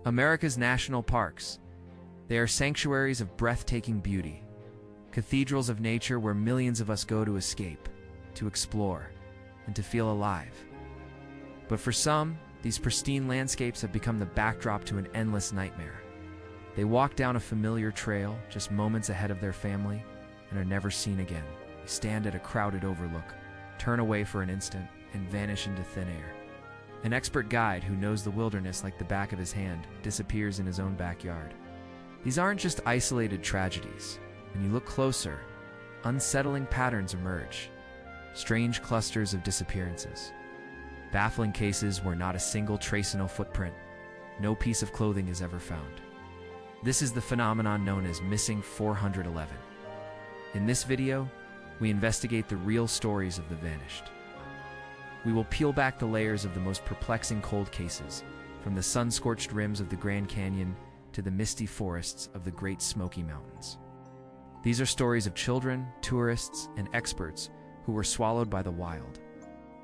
America's national parks. They are sanctuaries of breathtaking beauty, cathedrals of nature where millions of us go to escape, to explore, and to feel alive. But for some, these pristine landscapes have become the backdrop to an endless nightmare. They walk down a familiar trail just moments ahead of their family and are never seen again. They stand at a crowded overlook, turn away for an instant, and vanish into thin air. An expert guide who knows the wilderness like the back of his hand disappears in his own backyard. These aren't just isolated tragedies. When you look closer, unsettling patterns emerge. Strange clusters of disappearances. Baffling cases where not a single trace, no footprint, no piece of clothing is ever found. This is the phenomenon known as Missing 411. In this video, we investigate the real stories of the vanished. We will peel back the layers of the most perplexing cold cases, from the sun-scorched rims of the Grand Canyon to the misty forests of the Great Smoky Mountains. These are stories of children, tourists, and experts who were swallowed by the wild.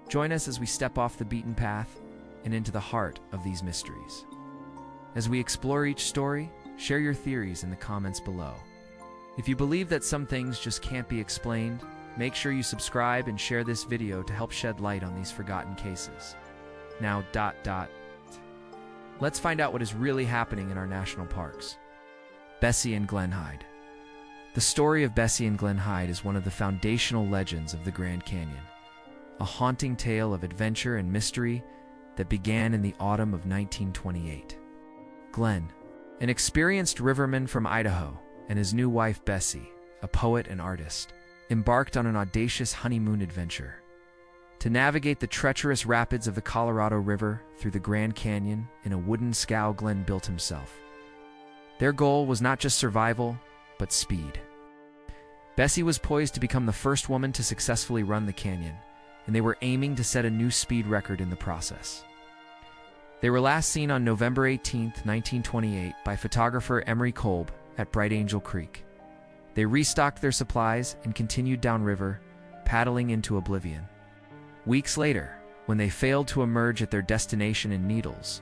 Join us as we step off the beaten path and into the heart of these mysteries. As we explore each story, share your theories in the comments below. If you believe that some things just can't be explained, make sure you subscribe and share this video to help shed light on these forgotten cases. Now, let's find out what is really happening in our national parks. Bessie and Glen Hyde. The story of Bessie and Glen Hyde is one of the foundational legends of the Grand Canyon, a haunting tale of adventure and mystery that began in the autumn of 1928. Glen, an experienced riverman from Idaho, and his new wife Bessie, a poet and artist, embarked on an audacious honeymoon adventure. To navigate the treacherous rapids of the Colorado River through the Grand Canyon in a wooden scow Glen built himself. Their goal was not just survival, but speed. Bessie was poised to become the first woman to successfully run the canyon, and they were aiming to set a new speed record in the process. They were last seen on November 18, 1928, by photographer Emery Kolb at Bright Angel Creek. They restocked their supplies and continued downriver, paddling into oblivion. Weeks later, when they failed to emerge at their destination in Needles,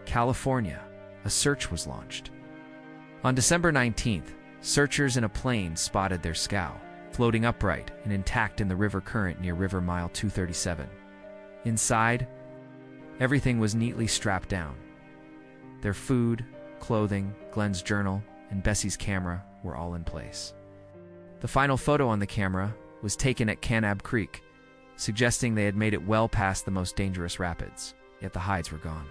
California, a search was launched. On December 19th, searchers in a plane spotted their scow, floating upright and intact in the river current near River Mile 237. Inside, everything was neatly strapped down. Their food, clothing, Glen's journal, and Bessie's camera were all in place. The final photo on the camera was taken at Kanab Creek, suggesting they had made it well past the most dangerous rapids, yet the hides were gone.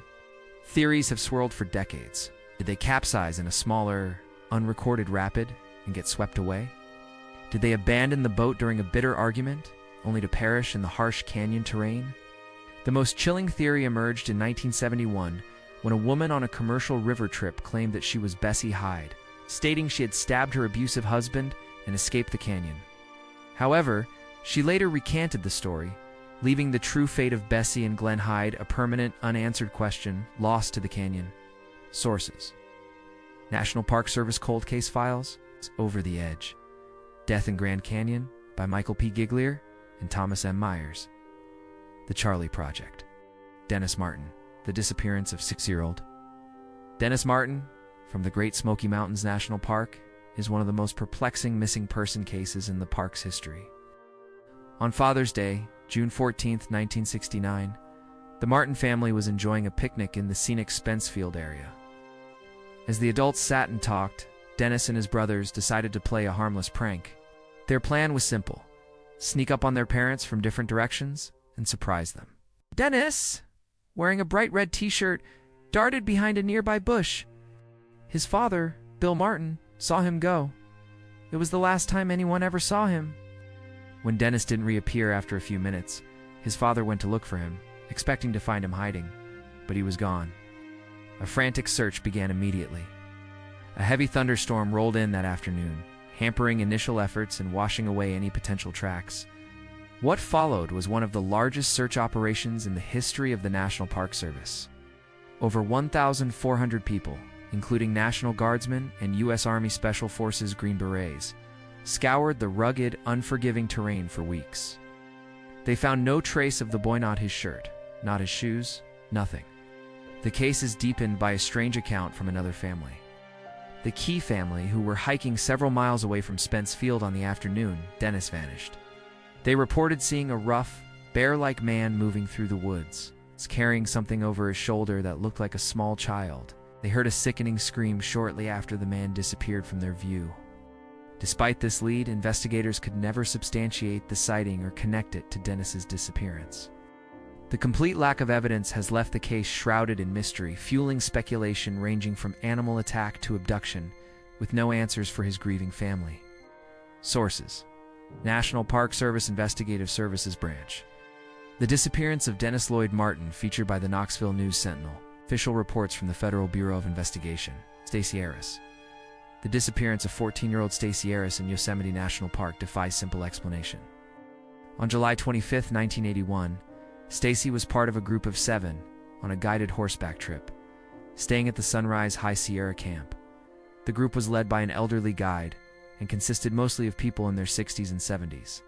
Theories have swirled for decades. Did they capsize in a smaller, unrecorded rapid and get swept away? Did they abandon the boat during a bitter argument, only to perish in the harsh canyon terrain? The most chilling theory emerged in 1971 when a woman on a commercial river trip claimed that she was Bessie Hyde, stating she had stabbed her abusive husband and escaped the canyon. However, she later recanted the story, leaving the true fate of Bessie and Glen Hyde a permanent, unanswered question lost to the canyon. Sources: National Park Service Cold Case Files, Over the Edge. Death in Grand Canyon by Michael P. Giglier and Thomas M. Myers. The Charlie Project. Dennis Martin, The Disappearance of 6-Year-Old. Dennis Martin, from the Great Smoky Mountains National Park, is one of the most perplexing missing person cases in the park's history. On Father's Day, June 14, 1969, the Martin family was enjoying a picnic in the scenic Spencefield area. As the adults sat and talked, Dennis and his brothers decided to play a harmless prank. Their plan was simple: sneak up on their parents from different directions and surprise them. Dennis, wearing a bright red t-shirt, darted behind a nearby bush. His father, Bill Martin, saw him go. It was the last time anyone ever saw him. When Dennis didn't reappear after a few minutes, his father went to look for him, expecting to find him hiding, but he was gone. A frantic search began immediately. A heavy thunderstorm rolled in that afternoon, hampering initial efforts and washing away any potential tracks. What followed was one of the largest search operations in the history of the National Park Service. Over 1,400 people, including National Guardsmen and U.S. Army Special Forces Green Berets, scoured the rugged, unforgiving terrain for weeks. They found no trace of the boy, not his shirt, not his shoes, nothing. The case is deepened by a strange account from another family. The Key family, who were hiking several miles away from Spence Field on the afternoon Dennis vanished. They reported seeing a rough, bear-like man moving through the woods, carrying something over his shoulder that looked like a small child. They heard a sickening scream shortly after the man disappeared from their view. Despite this lead, investigators could never substantiate the sighting or connect it to Dennis's disappearance. The complete lack of evidence has left the case shrouded in mystery, fueling speculation ranging from animal attack to abduction, with no answers for his grieving family. Sources: National Park Service Investigative Services Branch. The disappearance of Dennis Lloyd Martin, featured by the Knoxville News-Sentinel. Official reports from the Federal Bureau of Investigation. Stacey Arras. The disappearance of 14-year-old Stacey Arras in Yosemite National Park defies simple explanation. On July 25, 1981, Stacey was part of a group of 7 on a guided horseback trip, staying at the Sunrise High Sierra Camp. The group was led by an elderly guide and consisted mostly of people in their 60s and 70s.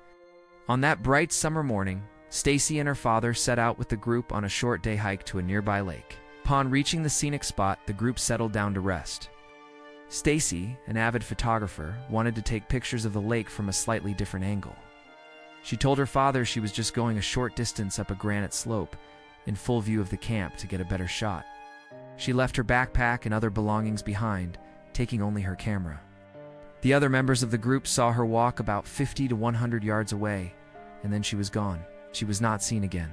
On that bright summer morning, Stacey and her father set out with the group on a short day hike to a nearby lake. Upon reaching the scenic spot, the group settled down to rest. Stacey, an avid photographer, wanted to take pictures of the lake from a slightly different angle. She told her father she was just going a short distance up a granite slope in full view of the camp to get a better shot. She left her backpack and other belongings behind, taking only her camera. The other members of the group saw her walk about 50 to 100 yards away, and then she was gone. She was not seen again.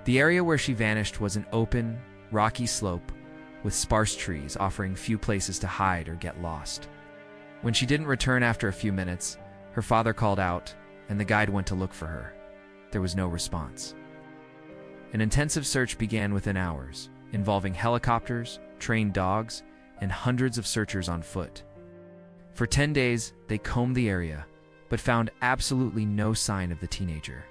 The area where she vanished was an open, rocky slope with sparse trees, offering few places to hide or get lost. When she didn't return after a few minutes, her father called out, and the guide went to look for her. There was no response. An intensive search began within hours, involving helicopters, trained dogs, and hundreds of searchers on foot. For 10 days, they combed the area, but found absolutely no sign of the teenager.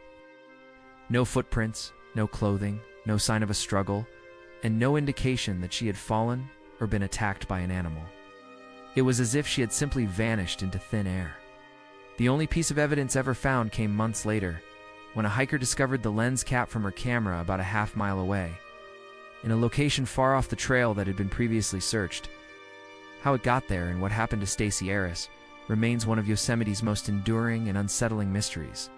No footprints, no clothing, no sign of a struggle, and no indication that she had fallen or been attacked by an animal. It was as if she had simply vanished into thin air. The only piece of evidence ever found came months later, when a hiker discovered the lens cap from her camera about a half-mile away, in a location far off the trail that had been previously searched. How it got there and what happened to Stacey Arras remains one of Yosemite's most enduring and unsettling mysteries.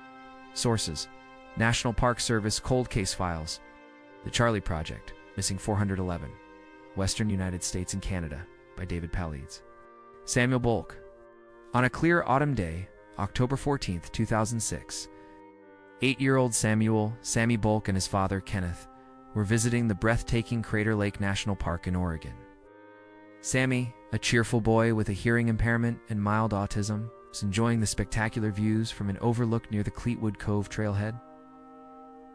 Sources: National Park Service Cold Case Files. The Charlie Project, Missing 411. Western United States and Canada, by David Pauline. Samuel Boehlke. On a clear autumn day, October 14, 2006, 8-year-old Sammy Boehlke and his father, Kenneth, were visiting the breathtaking Crater Lake National Park in Oregon. Sammy, a cheerful boy with a hearing impairment and mild autism, was enjoying the spectacular views from an overlook near the Cleetwood Cove trailhead.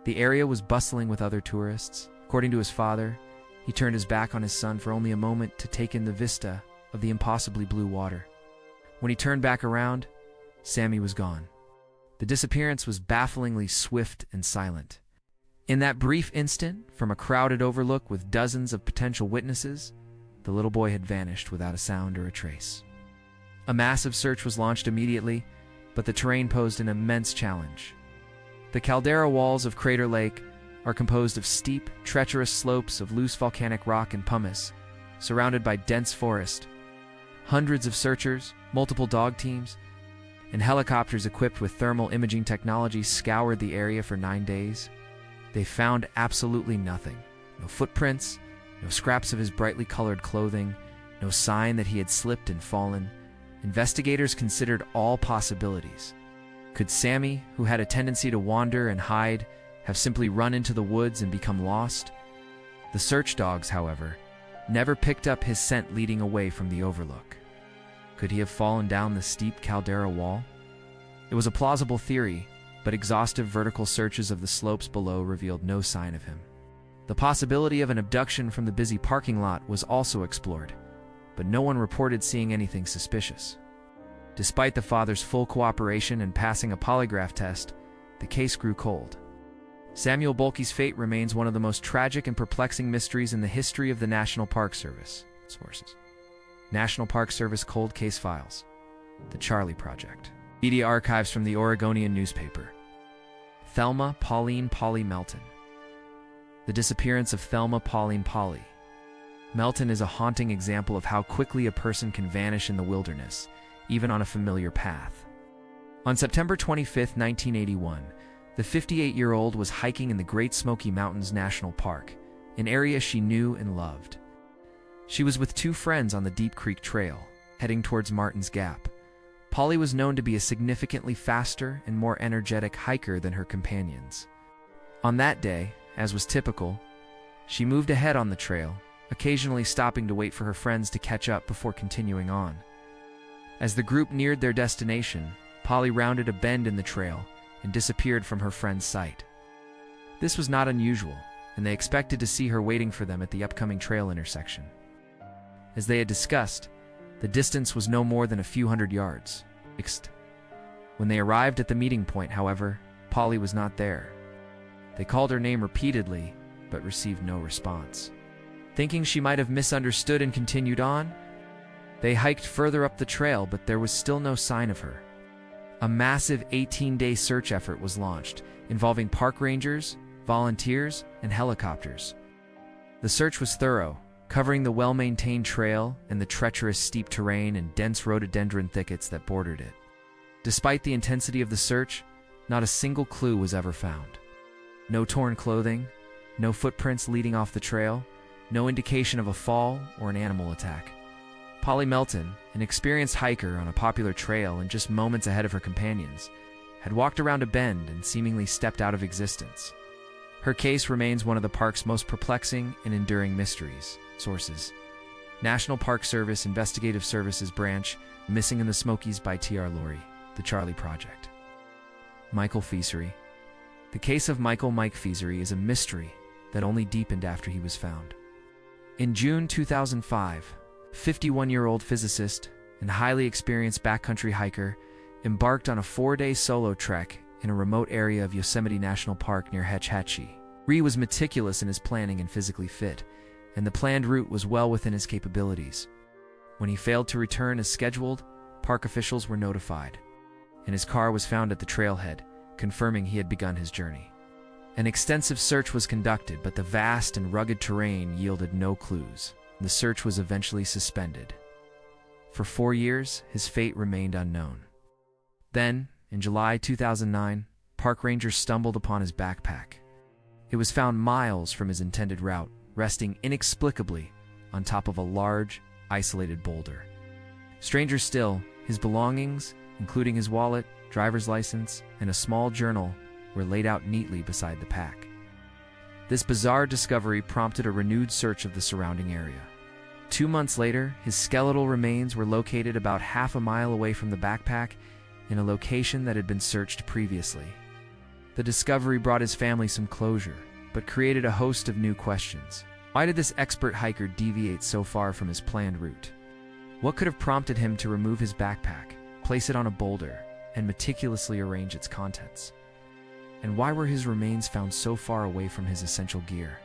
The area was bustling with other tourists. According to his father, he turned his back on his son for only a moment to take in the vista of the impossibly blue water. When he turned back around, Sammy was gone. The disappearance was bafflingly swift and silent. In that brief instant, from a crowded overlook with dozens of potential witnesses, the little boy had vanished without a sound or a trace. A massive search was launched immediately, but the terrain posed an immense challenge. The caldera walls of Crater Lake are composed of steep, treacherous slopes of loose volcanic rock and pumice, surrounded by dense forest. Hundreds of searchers, multiple dog teams, and helicopters equipped with thermal imaging technology scoured the area for 9 days. They found absolutely nothing. No footprints, no scraps of his brightly colored clothing, no sign that he had slipped and fallen. Investigators considered all possibilities. Could Sammy, who had a tendency to wander and hide, have simply run into the woods and become lost? The search dogs, however, never picked up his scent leading away from the overlook. Could he have fallen down the steep caldera wall? It was a plausible theory, but exhaustive vertical searches of the slopes below revealed no sign of him. The possibility of an abduction from the busy parking lot was also explored, but no one reported seeing anything suspicious. Despite the father's full cooperation and passing a polygraph test, the case grew cold. Samuel Boehlke's fate remains one of the most tragic and perplexing mysteries in the history of the National Park Service. Sources: National Park Service Cold Case Files. The Charlie Project. Media archives from the Oregonian newspaper. Thelma Pauline Melton. The disappearance of Thelma Pauline Melton is a haunting example of how quickly a person can vanish in the wilderness, even on a familiar path. On September 25, 1981, the 58-year-old was hiking in the Great Smoky Mountains National Park, an area she knew and loved. She was with two friends on the Deep Creek Trail, heading towards Martin's Gap. Polly was known to be a significantly faster and more energetic hiker than her companions. On that day, as was typical, she moved ahead on the trail, occasionally stopping to wait for her friends to catch up before continuing on. As the group neared their destination, Polly rounded a bend in the trail and disappeared from her friend's sight. This was not unusual, and they expected to see her waiting for them at the upcoming trail intersection. As they had discussed, the distance was no more than a few hundred yards. When they arrived at the meeting point, however, Polly was not there. They called her name repeatedly, but received no response. Thinking she might have misunderstood and continued on, they hiked further up the trail, but there was still no sign of her. A massive 18-day search effort was launched, involving park rangers, volunteers, and helicopters. The search was thorough, covering the well-maintained trail and the treacherous steep terrain and dense rhododendron thickets that bordered it. Despite the intensity of the search, not a single clue was ever found. No torn clothing, no footprints leading off the trail, no indication of a fall or an animal attack. Polly Melton, an experienced hiker on a popular trail and just moments ahead of her companions, had walked around a bend and seemingly stepped out of existence. Her case remains one of the park's most perplexing and enduring mysteries. Sources: National Park Service Investigative Services Branch, Missing in the Smokies by T.R. Laurie, The Charlie Project. Michael Ficery. The case of Mike Ficery is a mystery that only deepened after he was found. In June 2005, 51-year-old physicist and highly experienced backcountry hiker embarked on a 4-day solo trek in a remote area of Yosemite National Park near Hetch Hetchy. Ree was meticulous in his planning and physically fit, and the planned route was well within his capabilities. When he failed to return as scheduled, park officials were notified, and his car was found at the trailhead, confirming he had begun his journey. An extensive search was conducted, but the vast and rugged terrain yielded no clues. The search was eventually suspended. For 4 years, his fate remained unknown. Then, in July 2009, park rangers stumbled upon his backpack. It was found miles from his intended route, resting inexplicably on top of a large, isolated boulder. Stranger still, his belongings, including his wallet, driver's license, and a small journal, were laid out neatly beside the pack. This bizarre discovery prompted a renewed search of the surrounding area. 2 months later, his skeletal remains were located about half a mile away from the backpack in a location that had been searched previously. The discovery brought his family some closure, but created a host of new questions. Why did this expert hiker deviate so far from his planned route? What could have prompted him to remove his backpack, place it on a boulder, and meticulously arrange its contents? And why were his remains found so far away from his essential gear?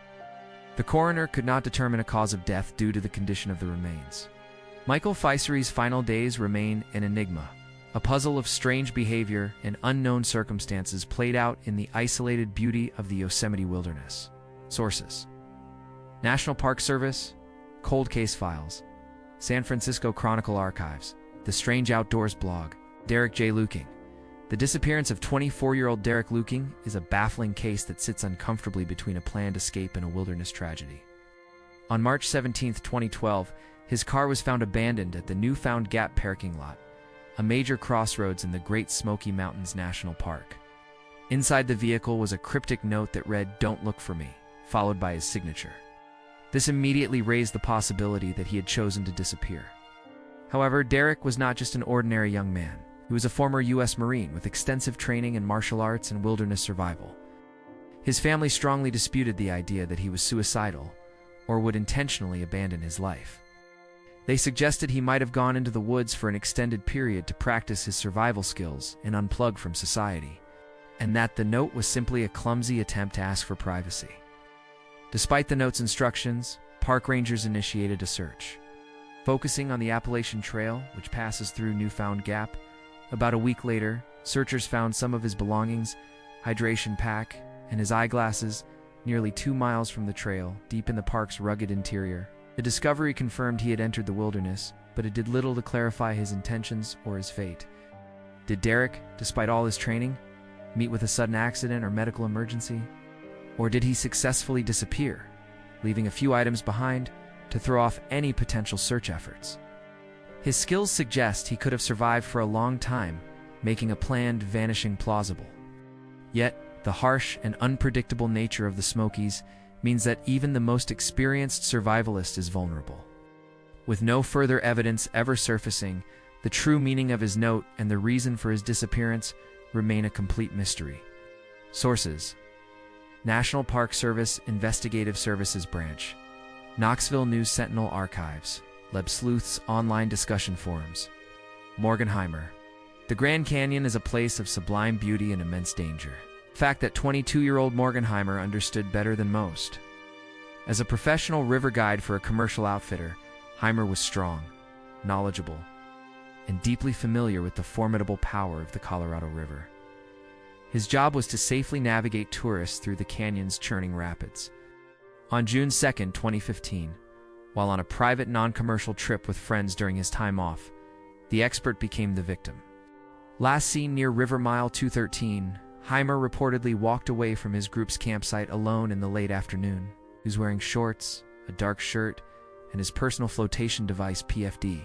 The coroner could not determine a cause of death due to the condition of the remains. Michael Ficery's final days remain an enigma, a puzzle of strange behavior and unknown circumstances played out in the isolated beauty of the Yosemite wilderness. Sources: National Park Service, Cold Case Files, San Francisco Chronicle Archives, The Strange Outdoors blog, Derek J. Lueking. The disappearance of 24-year-old Derek Lueking is a baffling case that sits uncomfortably between a planned escape and a wilderness tragedy. On March 17, 2012, his car was found abandoned at the Newfound Gap parking lot, a major crossroads in the Great Smoky Mountains National Park. Inside the vehicle was a cryptic note that read, "Don't look for me," followed by his signature. This immediately raised the possibility that he had chosen to disappear. However, Derek was not just an ordinary young man. He was a former U.S. Marine with extensive training in martial arts and wilderness survival. His family strongly disputed the idea that he was suicidal or would intentionally abandon his life. They suggested he might have gone into the woods for an extended period to practice his survival skills and unplug from society, and that the note was simply a clumsy attempt to ask for privacy. Despite the note's instructions, park rangers initiated a search. Focusing on the Appalachian Trail, which passes through Newfound Gap, about a week later, searchers found some of his belongings, hydration pack, and his eyeglasses nearly 2 miles from the trail, deep in the park's rugged interior. The discovery confirmed he had entered the wilderness, but it did little to clarify his intentions or his fate. Did Derek, despite all his training, meet with a sudden accident or medical emergency? Or did he successfully disappear, leaving a few items behind to throw off any potential search efforts? His skills suggest he could have survived for a long time, making a planned vanishing plausible. Yet, the harsh and unpredictable nature of the Smokies means that even the most experienced survivalist is vulnerable. With no further evidence ever surfacing, the true meaning of his note and the reason for his disappearance remain a complete mystery. Sources: National Park Service Investigative Services Branch, Knoxville News Sentinel Archives, Leb Sleuth's online discussion forums. Morgan Heimer. The Grand Canyon is a place of sublime beauty and immense danger. The fact that 22-year-old Morgan Heimer understood better than most. As a professional river guide for a commercial outfitter, Heimer was strong, knowledgeable, and deeply familiar with the formidable power of the Colorado River. His job was to safely navigate tourists through the canyon's churning rapids. On June 2, 2015, while on a private non-commercial trip with friends during his time off, the expert became the victim. Last seen near River Mile 213, Heimer reportedly walked away from his group's campsite alone in the late afternoon. He was wearing shorts, a dark shirt, and his personal flotation device PFD,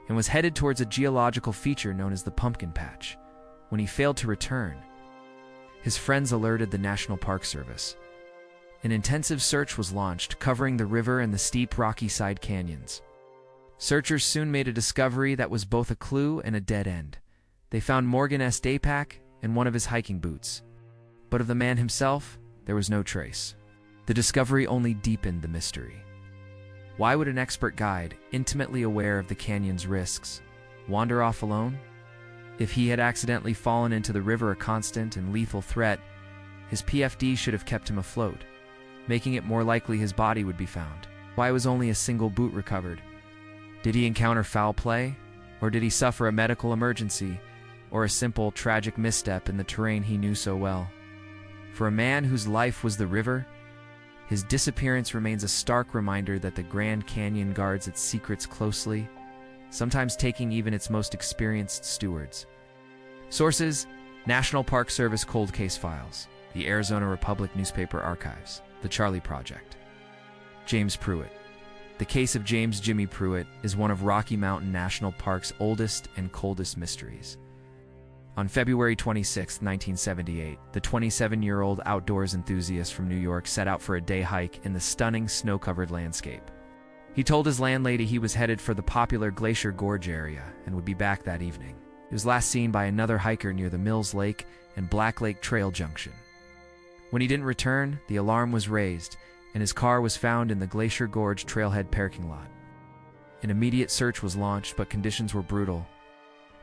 and was headed towards a geological feature known as the Pumpkin Patch. When he failed to return, his friends alerted the National Park Service. An intensive search was launched, covering the river and the steep rocky side canyons. Searchers soon made a discovery that was both a clue and a dead end. They found Morgan's day pack and one of his hiking boots, but of the man himself, there was no trace. The discovery only deepened the mystery. Why would an expert guide, intimately aware of the canyon's risks, wander off alone? If he had accidentally fallen into the river a constant and lethal threat, his PFD should have kept him afloat, making it more likely his body would be found. Why was only a single boot recovered? Did he encounter foul play? Or did he suffer a medical emergency, or a simple, tragic misstep in the terrain he knew so well? For a man whose life was the river, his disappearance remains a stark reminder that the Grand Canyon guards its secrets closely, sometimes taking even its most experienced stewards. Sources: National Park Service Cold Case Files, the Arizona Republic Newspaper Archives, The Charlie Project. James Pruitt. The case of James "Jimmy" Pruitt is one of Rocky Mountain National Park's oldest and coldest mysteries. On February 26, 1978, the 27-year-old outdoors enthusiast from New York set out for a day hike in the stunning snow-covered landscape. He told his landlady he was headed for the popular Glacier Gorge area and would be back that evening. He was last seen by another hiker near the Mills Lake and Black Lake Trail Junction. When he didn't return, the alarm was raised, and his car was found in the Glacier Gorge trailhead parking lot. An immediate search was launched, but conditions were brutal.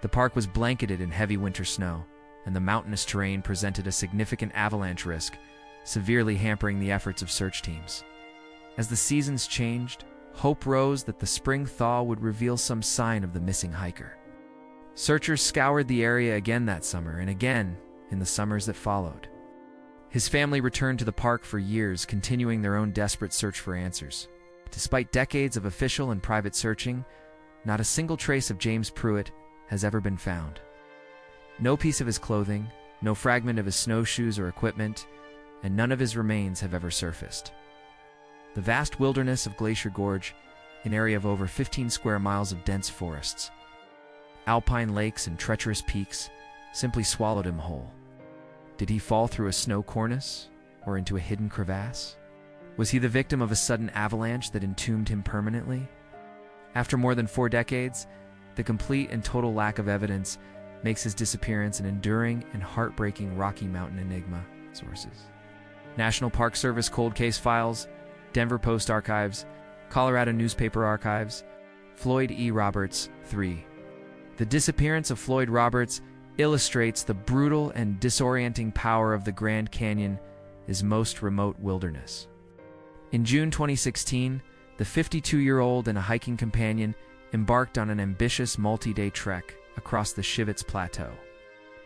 The park was blanketed in heavy winter snow, and the mountainous terrain presented a significant avalanche risk, severely hampering the efforts of search teams. As the seasons changed, hope rose that the spring thaw would reveal some sign of the missing hiker. Searchers scoured the area again that summer and again in the summers that followed. His family returned to the park for years, continuing their own desperate search for answers. Despite decades of official and private searching, not a single trace of James Pruitt has ever been found. No piece of his clothing, no fragment of his snowshoes or equipment, and none of his remains have ever surfaced. The vast wilderness of Glacier Gorge, an area of over 15 square miles of dense forests, alpine lakes and treacherous peaks, simply swallowed him whole. Did he fall through a snow cornice or into a hidden crevasse? Was he the victim of a sudden avalanche that entombed him permanently? After more than 4 decades, the complete and total lack of evidence makes his disappearance an enduring and heartbreaking Rocky Mountain enigma. Sources: National Park Service Cold Case Files, Denver Post Archives, Colorado Newspaper Archives, Floyd E. Roberts, 3. The disappearance of Floyd Roberts illustrates the brutal and disorienting power of the Grand Canyon, his most remote wilderness. In June 2016, the 52-year-old and a hiking companion embarked on an ambitious multi-day trek across the Shivitz Plateau,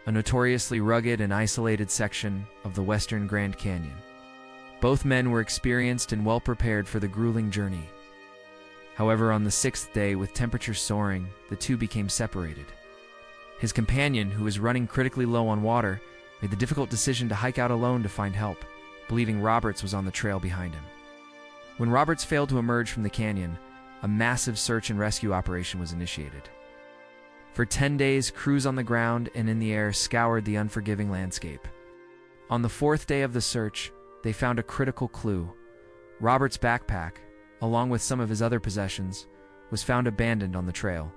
a notoriously rugged and isolated section of the western Grand Canyon. Both men were experienced and well prepared for the grueling journey, However, on the sixth day, with temperatures soaring, the two became separated. His companion, who was running critically low on water, made the difficult decision to hike out alone to find help, believing Roberts was on the trail behind him. When Roberts failed to emerge from the canyon, a massive search and rescue operation was initiated. For 10 days, crews on the ground and in the air scoured the unforgiving landscape. On the fourth day of the search, they found a critical clue. Roberts' backpack, along with some of his other possessions, was found abandoned on the trail.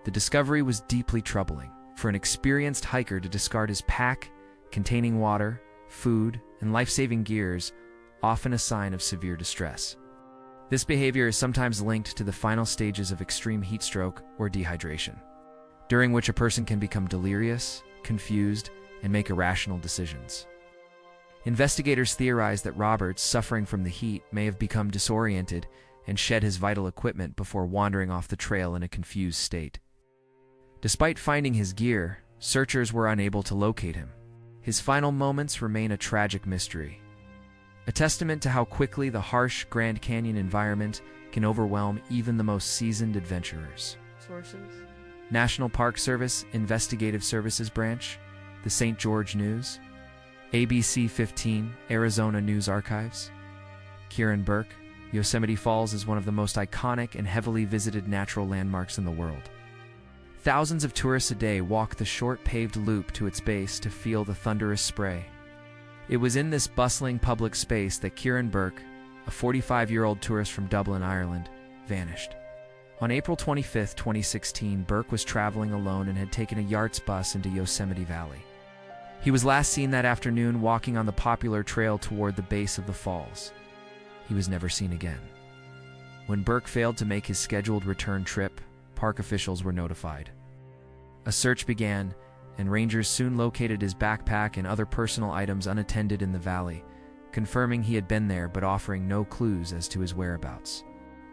The discovery was deeply troubling. For an experienced hiker to discard his pack, containing water, food, and life-saving gears, often a sign of severe distress. This behavior is sometimes linked to the final stages of extreme heat stroke or dehydration, during which a person can become delirious, confused, and make irrational decisions. Investigators theorize that Roberts, suffering from the heat, may have become disoriented and shed his vital equipment before wandering off the trail in a confused state. Despite finding his gear, searchers were unable to locate him. His final moments remain a tragic mystery, a testament to how quickly the harsh Grand Canyon environment can overwhelm even the most seasoned adventurers. Sources: National Park Service Investigative Services Branch, the St. George News, ABC 15, Arizona News Archives. Kieran Burke, Yosemite Falls is one of the most iconic and heavily visited natural landmarks in the world. Thousands of tourists a day walk the short paved loop to its base to feel the thunderous spray. It was in this bustling public space that Kieran Burke, a 45-year-old tourist from Dublin, Ireland, vanished. On April 25, 2016, Burke was traveling alone and had taken a Yachts bus into Yosemite Valley. He was last seen that afternoon walking on the popular trail toward the base of the falls. He was never seen again. When Burke failed to make his scheduled return trip, park officials were notified. A search began, and rangers soon located his backpack and other personal items unattended in the valley, confirming he had been there but offering no clues as to his whereabouts.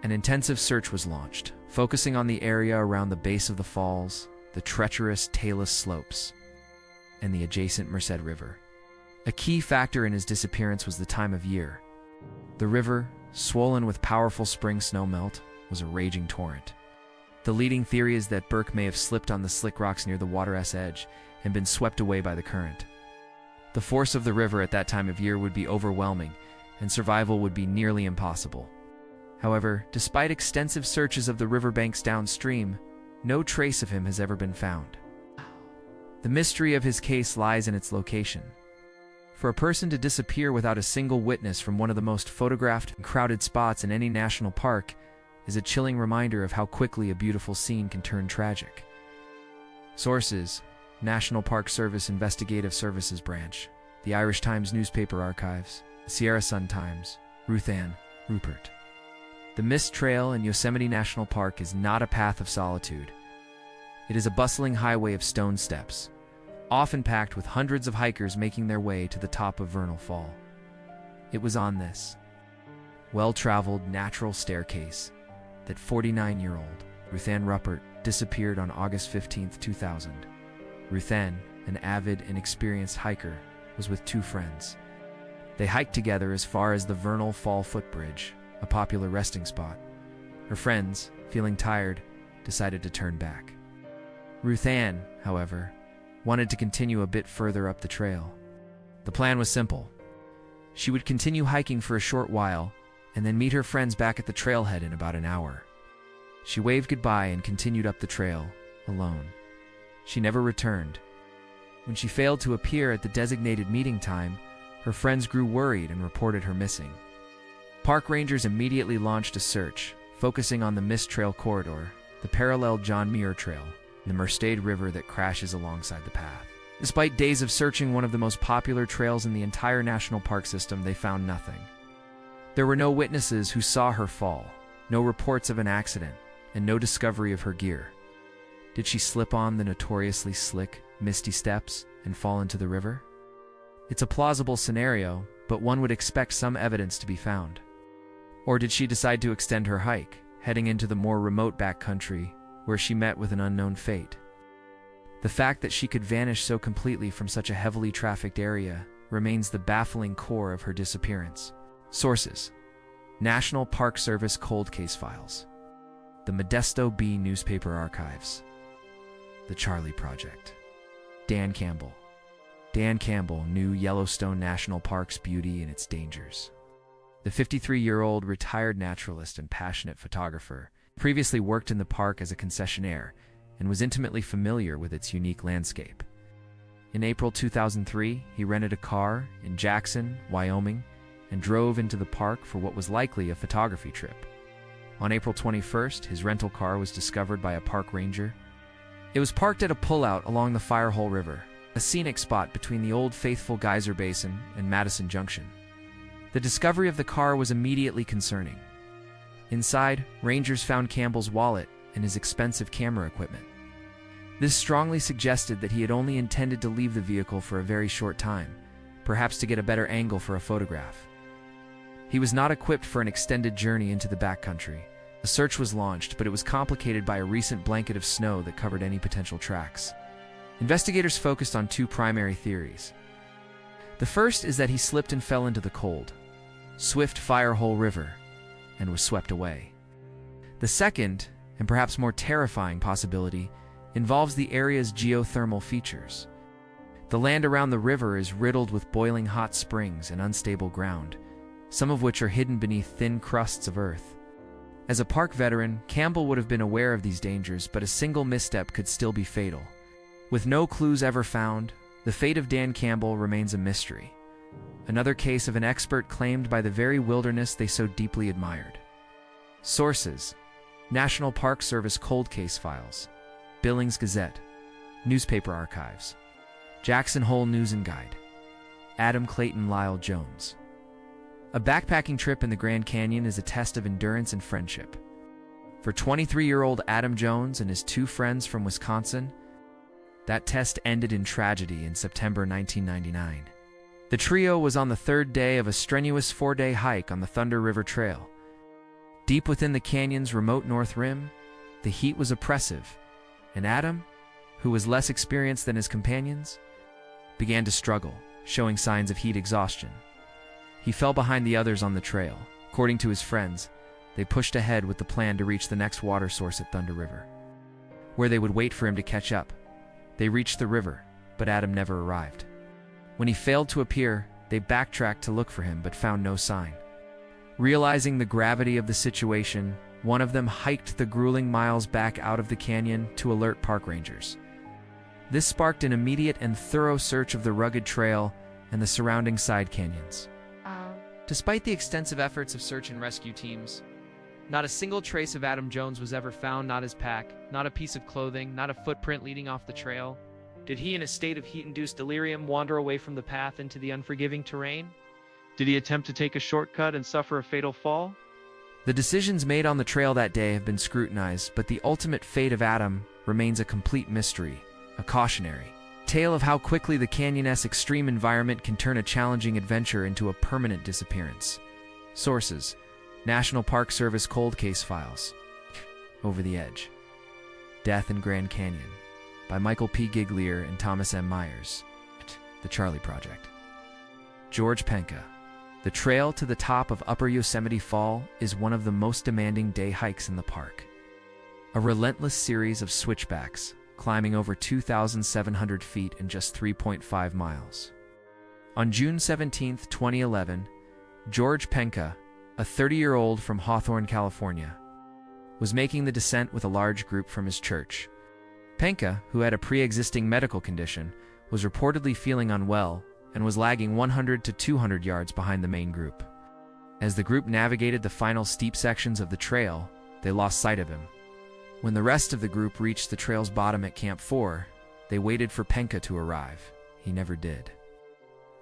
An intensive search was launched, focusing on the area around the base of the falls, the treacherous Talus slopes, and the adjacent Merced River. A key factor in his disappearance was the time of year. The river, swollen with powerful spring snowmelt, was a raging torrent. The leading theory is that Burke may have slipped on the slick rocks near the water's edge and been swept away by the current. The force of the river at that time of year would be overwhelming, and survival would be nearly impossible. However, despite extensive searches of the riverbanks downstream, no trace of him has ever been found. The mystery of his case lies in its location. For a person to disappear without a single witness from one of the most photographed and crowded spots in any national park is a chilling reminder of how quickly a beautiful scene can turn tragic. Sources: National Park Service Investigative Services Branch, the Irish Times Newspaper Archives, the Sierra Sun Times, Ruthanne Ruppert. The Mist Trail in Yosemite National Park is not a path of solitude. It is a bustling highway of stone steps, often packed with hundreds of hikers making their way to the top of Vernal Fall. It was on this well-traveled natural staircase that 49-year-old Ruthanne Ruppert disappeared on August 15, 2000. Ruthanne, an avid and experienced hiker, was with two friends. They hiked together as far as the Vernal Fall footbridge, a popular resting spot. Her friends, feeling tired, decided to turn back. Ruthanne, however, wanted to continue a bit further up the trail. The plan was simple. She would continue hiking for a short while and then meet her friends back at the trailhead in about an hour. She waved goodbye and continued up the trail, alone. She never returned. When she failed to appear at the designated meeting time, her friends grew worried and reported her missing. Park rangers immediately launched a search, focusing on the Mist Trail corridor, the parallel John Muir Trail, and the Merced River that crashes alongside the path. Despite days of searching one of the most popular trails in the entire national park system, they found nothing. There were no witnesses who saw her fall, no reports of an accident, and no discovery of her gear. Did she slip on the notoriously slick, misty steps and fall into the river? It's a plausible scenario, but one would expect some evidence to be found. Or did she decide to extend her hike, heading into the more remote backcountry, where she met with an unknown fate? The fact that she could vanish so completely from such a heavily trafficked area remains the baffling core of her disappearance. Sources: National Park Service Cold Case Files. The Modesto Bee Newspaper Archives. The Charlie Project. Dan Campbell. Dan Campbell knew Yellowstone National Park's beauty and its dangers. The 53-year-old retired naturalist and passionate photographer previously worked in the park as a concessionaire and was intimately familiar with its unique landscape. In April 2003, he rented a car in Jackson, Wyoming, and drove into the park for what was likely a photography trip. On April 21st, his rental car was discovered by a park ranger. It was parked at a pullout along the Firehole River, a scenic spot between the Old Faithful Geyser Basin and Madison Junction. The discovery of the car was immediately concerning. Inside, rangers found Campbell's wallet and his expensive camera equipment. This strongly suggested that he had only intended to leave the vehicle for a very short time, perhaps to get a better angle for a photograph. He was not equipped for an extended journey into the backcountry. A search was launched, but it was complicated by a recent blanket of snow that covered any potential tracks. Investigators focused on two primary theories. The first is that he slipped and fell into the cold, swift Firehole River and was swept away. The second, and perhaps more terrifying possibility, involves the area's geothermal features. The land around the river is riddled with boiling hot springs and unstable ground, some of which are hidden beneath thin crusts of earth. As a park veteran, Campbell would have been aware of these dangers, but a single misstep could still be fatal. With no clues ever found, the fate of Dan Campbell remains a mystery. Another case of an expert claimed by the very wilderness they so deeply admired. Sources: National Park Service Cold Case Files, Billings Gazette, Newspaper Archives, Jackson Hole News and Guide, Adam Clayton Lyle Jones. A backpacking trip in the Grand Canyon is a test of endurance and friendship. For 23-year-old Adam Jones and his two friends from Wisconsin, that test ended in tragedy in September 1999. The trio was on the third day of a strenuous 4-day hike on the Thunder River Trail. Deep within the canyon's remote north rim, the heat was oppressive, and Adam, who was less experienced than his companions, began to struggle, showing signs of heat exhaustion. He fell behind the others on the trail. According to his friends, they pushed ahead with the plan to reach the next water source at Thunder River, where they would wait for him to catch up. They reached the river, but Adam never arrived. When he failed to appear, they backtracked to look for him but found no sign. Realizing the gravity of the situation, one of them hiked the grueling miles back out of the canyon to alert park rangers. This sparked an immediate and thorough search of the rugged trail and the surrounding side canyons. Despite the extensive efforts of search and rescue teams, not a single trace of Adam Jones was ever found, not his pack, not a piece of clothing, not a footprint leading off the trail. Did he, in a state of heat-induced delirium, wander away from the path into the unforgiving terrain? Did he attempt to take a shortcut and suffer a fatal fall? The decisions made on the trail that day have been scrutinized, but the ultimate fate of Adam remains a complete mystery, a cautionary tale of how quickly the canyon's extreme environment can turn a challenging adventure into a permanent disappearance. Sources: National Park Service Cold Case Files, Over the Edge, Death in Grand Canyon, by Michael P. Giglier and Thomas M. Myers, The Charlie Project. George Penka. The trail to the top of Upper Yosemite Fall is one of the most demanding day hikes in the park. A relentless series of switchbacks, climbing over 2,700 feet in just 3.5 miles. On June 17, 2011, George Penka, a 30-year-old from Hawthorne, California, was making the descent with a large group from his church. Penka, who had a pre-existing medical condition, was reportedly feeling unwell and was lagging 100 to 200 yards behind the main group. As the group navigated the final steep sections of the trail, they lost sight of him. When the rest of the group reached the trail's bottom at Camp 4, they waited for Penka to arrive. He never did.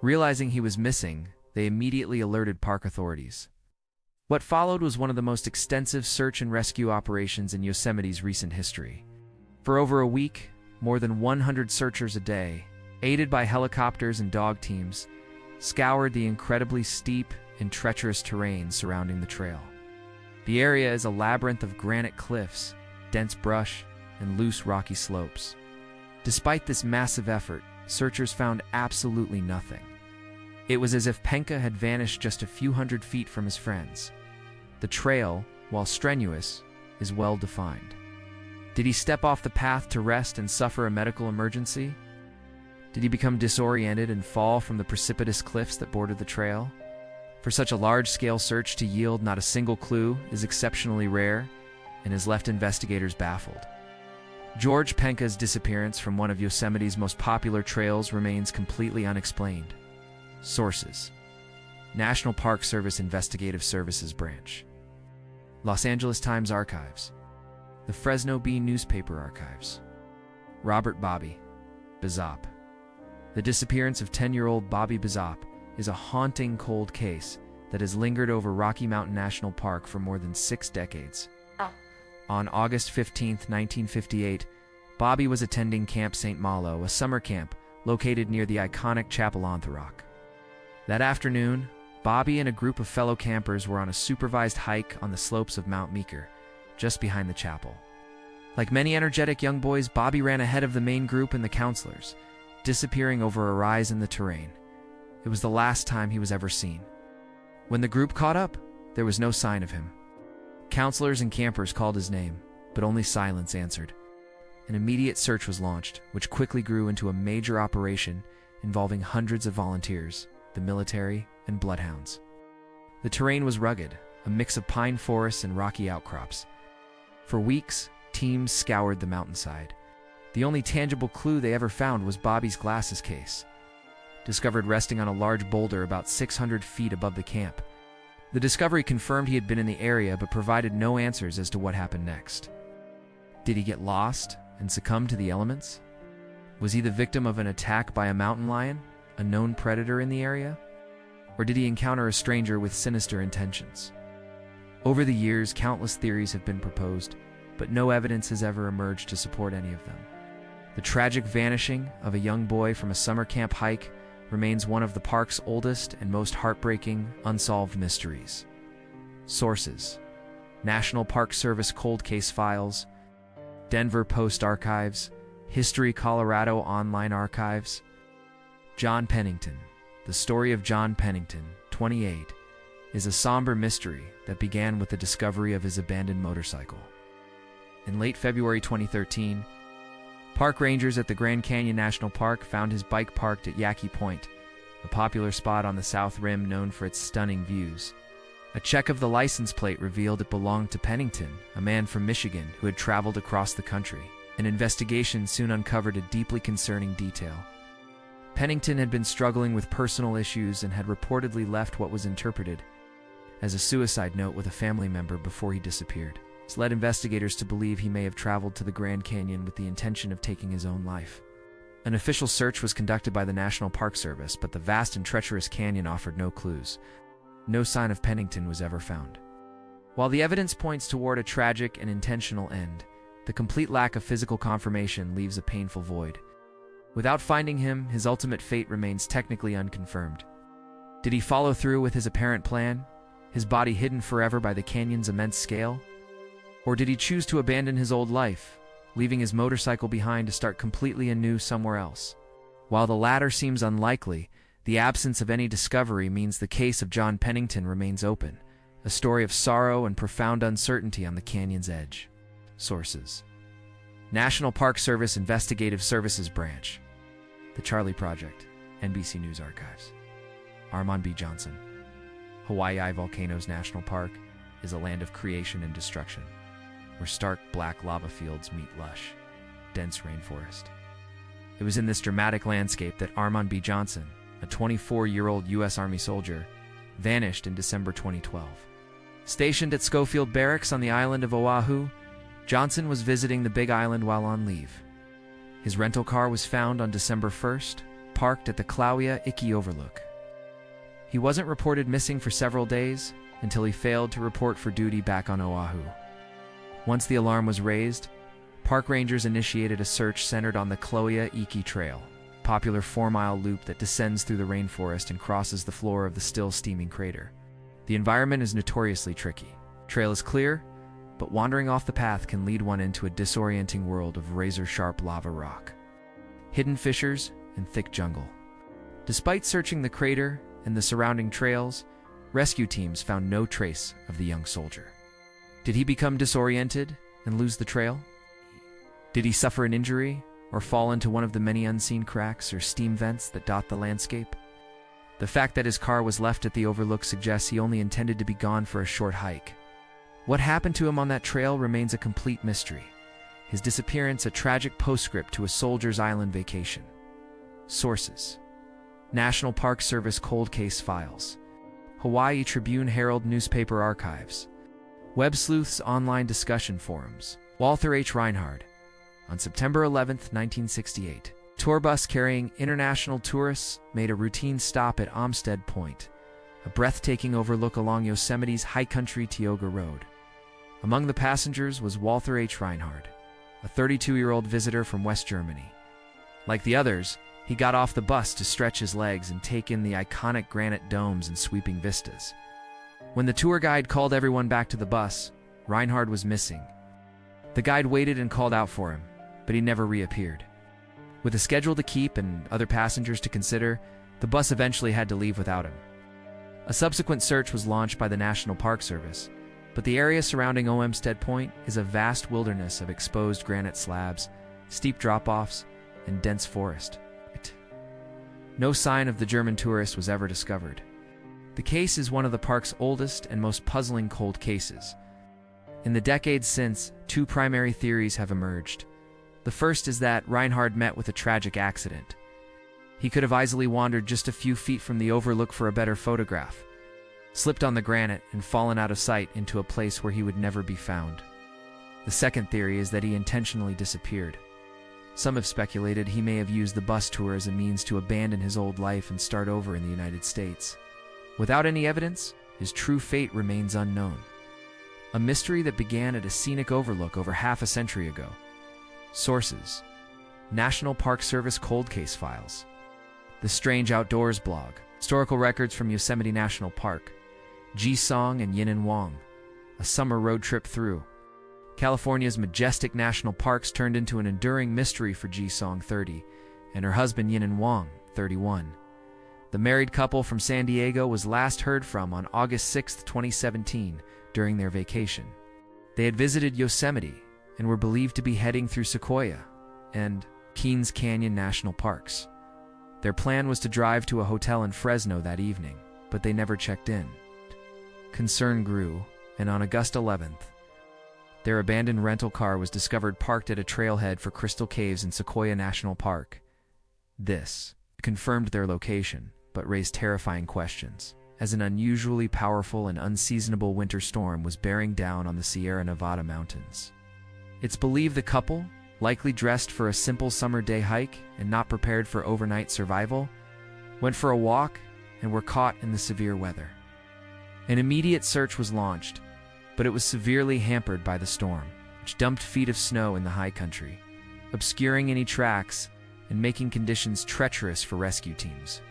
Realizing he was missing, they immediately alerted park authorities. What followed was one of the most extensive search and rescue operations in Yosemite's recent history. For over a week, more than 100 searchers a day, aided by helicopters and dog teams, scoured the incredibly steep and treacherous terrain surrounding the trail. The area is a labyrinth of granite cliffs, dense brush, and loose rocky slopes. Despite this massive effort, searchers found absolutely nothing. It was as if Penka had vanished just a few hundred feet from his friends. The trail, while strenuous, is well defined. Did he step off the path to rest and suffer a medical emergency? Did he become disoriented and fall from the precipitous cliffs that bordered the trail? For such a large-scale search to yield not a single clue is exceptionally rare and has left investigators baffled. George Penka's disappearance from one of Yosemite's most popular trails remains completely unexplained. Sources: National Park Service Investigative Services Branch, Los Angeles Times Archives, the Fresno Bee Newspaper Archives, Robert Bobby Bizop. The disappearance of 10-year-old Bobby Bizop is a haunting cold case that has lingered over Rocky Mountain National Park for more than 6 decades. On August 15, 1958, Bobby was attending Camp St. Malo, a summer camp located near the iconic Chapel on the Rock. That afternoon, Bobby and a group of fellow campers were on a supervised hike on the slopes of Mount Meeker, just behind the chapel. Like many energetic young boys, Bobby ran ahead of the main group and the counselors, disappearing over a rise in the terrain. It was the last time he was ever seen. When the group caught up, there was no sign of him. Counselors and campers called his name, but only silence answered. An immediate search was launched, which quickly grew into a major operation involving hundreds of volunteers, the military, and bloodhounds. The terrain was rugged, a mix of pine forests and rocky outcrops. For weeks, teams scoured the mountainside. The only tangible clue they ever found was Bobby's glasses case, discovered resting on a large boulder about 600 feet above the camp. The discovery confirmed he had been in the area but provided no answers as to what happened next. Did he get lost and succumb to the elements? Was he the victim of an attack by a mountain lion, a known predator in the area? Or did he encounter a stranger with sinister intentions? Over the years, countless theories have been proposed, but no evidence has ever emerged to support any of them. The tragic vanishing of a young boy from a summer camp hike remains one of the park's oldest and most heartbreaking unsolved mysteries. Sources: National Park Service Cold Case Files, Denver Post Archives, History Colorado Online Archives. John Pennington. The story of John Pennington, 28, is a somber mystery that began with the discovery of his abandoned motorcycle. In late February 2013, park rangers at the Grand Canyon National Park found his bike parked at Yaqui Point, a popular spot on the South Rim known for its stunning views. A check of the license plate revealed it belonged to Pennington, a man from Michigan who had traveled across the country. An investigation soon uncovered a deeply concerning detail. Pennington had been struggling with personal issues and had reportedly left what was interpreted as a suicide note with a family member before he disappeared. This led investigators to believe he may have traveled to the Grand Canyon with the intention of taking his own life. An official search was conducted by the National Park Service, but the vast and treacherous canyon offered no clues. No sign of Pennington was ever found. While the evidence points toward a tragic and intentional end, the complete lack of physical confirmation leaves a painful void. Without finding him, his ultimate fate remains technically unconfirmed. Did he follow through with his apparent plan, his body hidden forever by the canyon's immense scale? Or did he choose to abandon his old life, leaving his motorcycle behind to start completely anew somewhere else? While the latter seems unlikely, the absence of any discovery means the case of John Pennington remains open, a story of sorrow and profound uncertainty on the canyon's edge. Sources: National Park Service Investigative Services Branch, The Charlie Project, NBC News Archives. Armand B. Johnson. Hawaii Volcanoes National Park is a land of creation and destruction, where stark black lava fields meet lush, dense rainforest. It was in this dramatic landscape that Armand B. Johnson, a 24-year-old U.S. Army soldier, vanished in December 2012. Stationed at Schofield Barracks on the island of Oahu, Johnson was visiting the Big Island while on leave. His rental car was found on December 1st, parked at the Klauia Iki Overlook. He wasn't reported missing for several days until he failed to report for duty back on Oahu. Once the alarm was raised, park rangers initiated a search centered on the Klauia Iki Trail, a popular 4-mile loop that descends through the rainforest and crosses the floor of the still steaming crater. The environment is notoriously tricky. The trail is clear, but wandering off the path can lead one into a disorienting world of razor-sharp lava rock, hidden fissures, and thick jungle. Despite searching the crater and the surrounding trails, rescue teams found no trace of the young soldier. Did he become disoriented and lose the trail? Did he suffer an injury or fall into one of the many unseen cracks or steam vents that dot the landscape? The fact that his car was left at the overlook suggests he only intended to be gone for a short hike. What happened to him on that trail remains a complete mystery. His disappearance a tragic postscript to a soldier's island vacation. Sources: National Park Service Cold Case Files, Hawaii Tribune Herald Newspaper Archives, Web Sleuths Online Discussion Forums. Walter H. Reinhard. On September 11, 1968, tour bus carrying international tourists made a routine stop at Olmsted Point, a breathtaking overlook along Yosemite's high country Tioga Road. Among the passengers was Walter H. Reinhard, a 32-year-old visitor from West Germany. Like the others, he got off the bus to stretch his legs and take in the iconic granite domes and sweeping vistas. When the tour guide called everyone back to the bus, Reinhard was missing. The guide waited and called out for him, but he never reappeared. With a schedule to keep and other passengers to consider, the bus eventually had to leave without him. A subsequent search was launched by the National Park Service, but the area surrounding Olmsted Point is a vast wilderness of exposed granite slabs, steep drop-offs, and dense forest. No sign of the German tourist was ever discovered. The case is one of the park's oldest and most puzzling cold cases. In the decades since, two primary theories have emerged. The first is that Reinhard met with a tragic accident. He could have easily wandered just a few feet from the overlook for a better photograph, slipped on the granite, and fallen out of sight into a place where he would never be found. The second theory is that he intentionally disappeared. Some have speculated he may have used the bus tour as a means to abandon his old life and start over in the United States. Without any evidence, his true fate remains unknown. A mystery that began at a scenic overlook over half a century ago. Sources: National Park Service Cold Case Files, The Strange Outdoors blog, historical records from Yosemite National Park, Ji-song and Yinan Wang, a summer road trip through. California's majestic national parks turned into an enduring mystery for Ji-song, 30, and her husband Yinan Wang, 31. The married couple from San Diego was last heard from on August 6, 2017, during their vacation. They had visited Yosemite and were believed to be heading through Sequoia and Keenes Canyon National Parks. Their plan was to drive to a hotel in Fresno that evening, but they never checked in. Concern grew, and on August 11th, their abandoned rental car was discovered parked at a trailhead for Crystal Caves in Sequoia National Park. This confirmed their location, but raised terrifying questions, as an unusually powerful and unseasonable winter storm was bearing down on the Sierra Nevada mountains. It's believed the couple, likely dressed for a simple summer day hike and not prepared for overnight survival, went for a walk and were caught in the severe weather. An immediate search was launched, but it was severely hampered by the storm, which dumped feet of snow in the high country, obscuring any tracks and making conditions treacherous for rescue teams.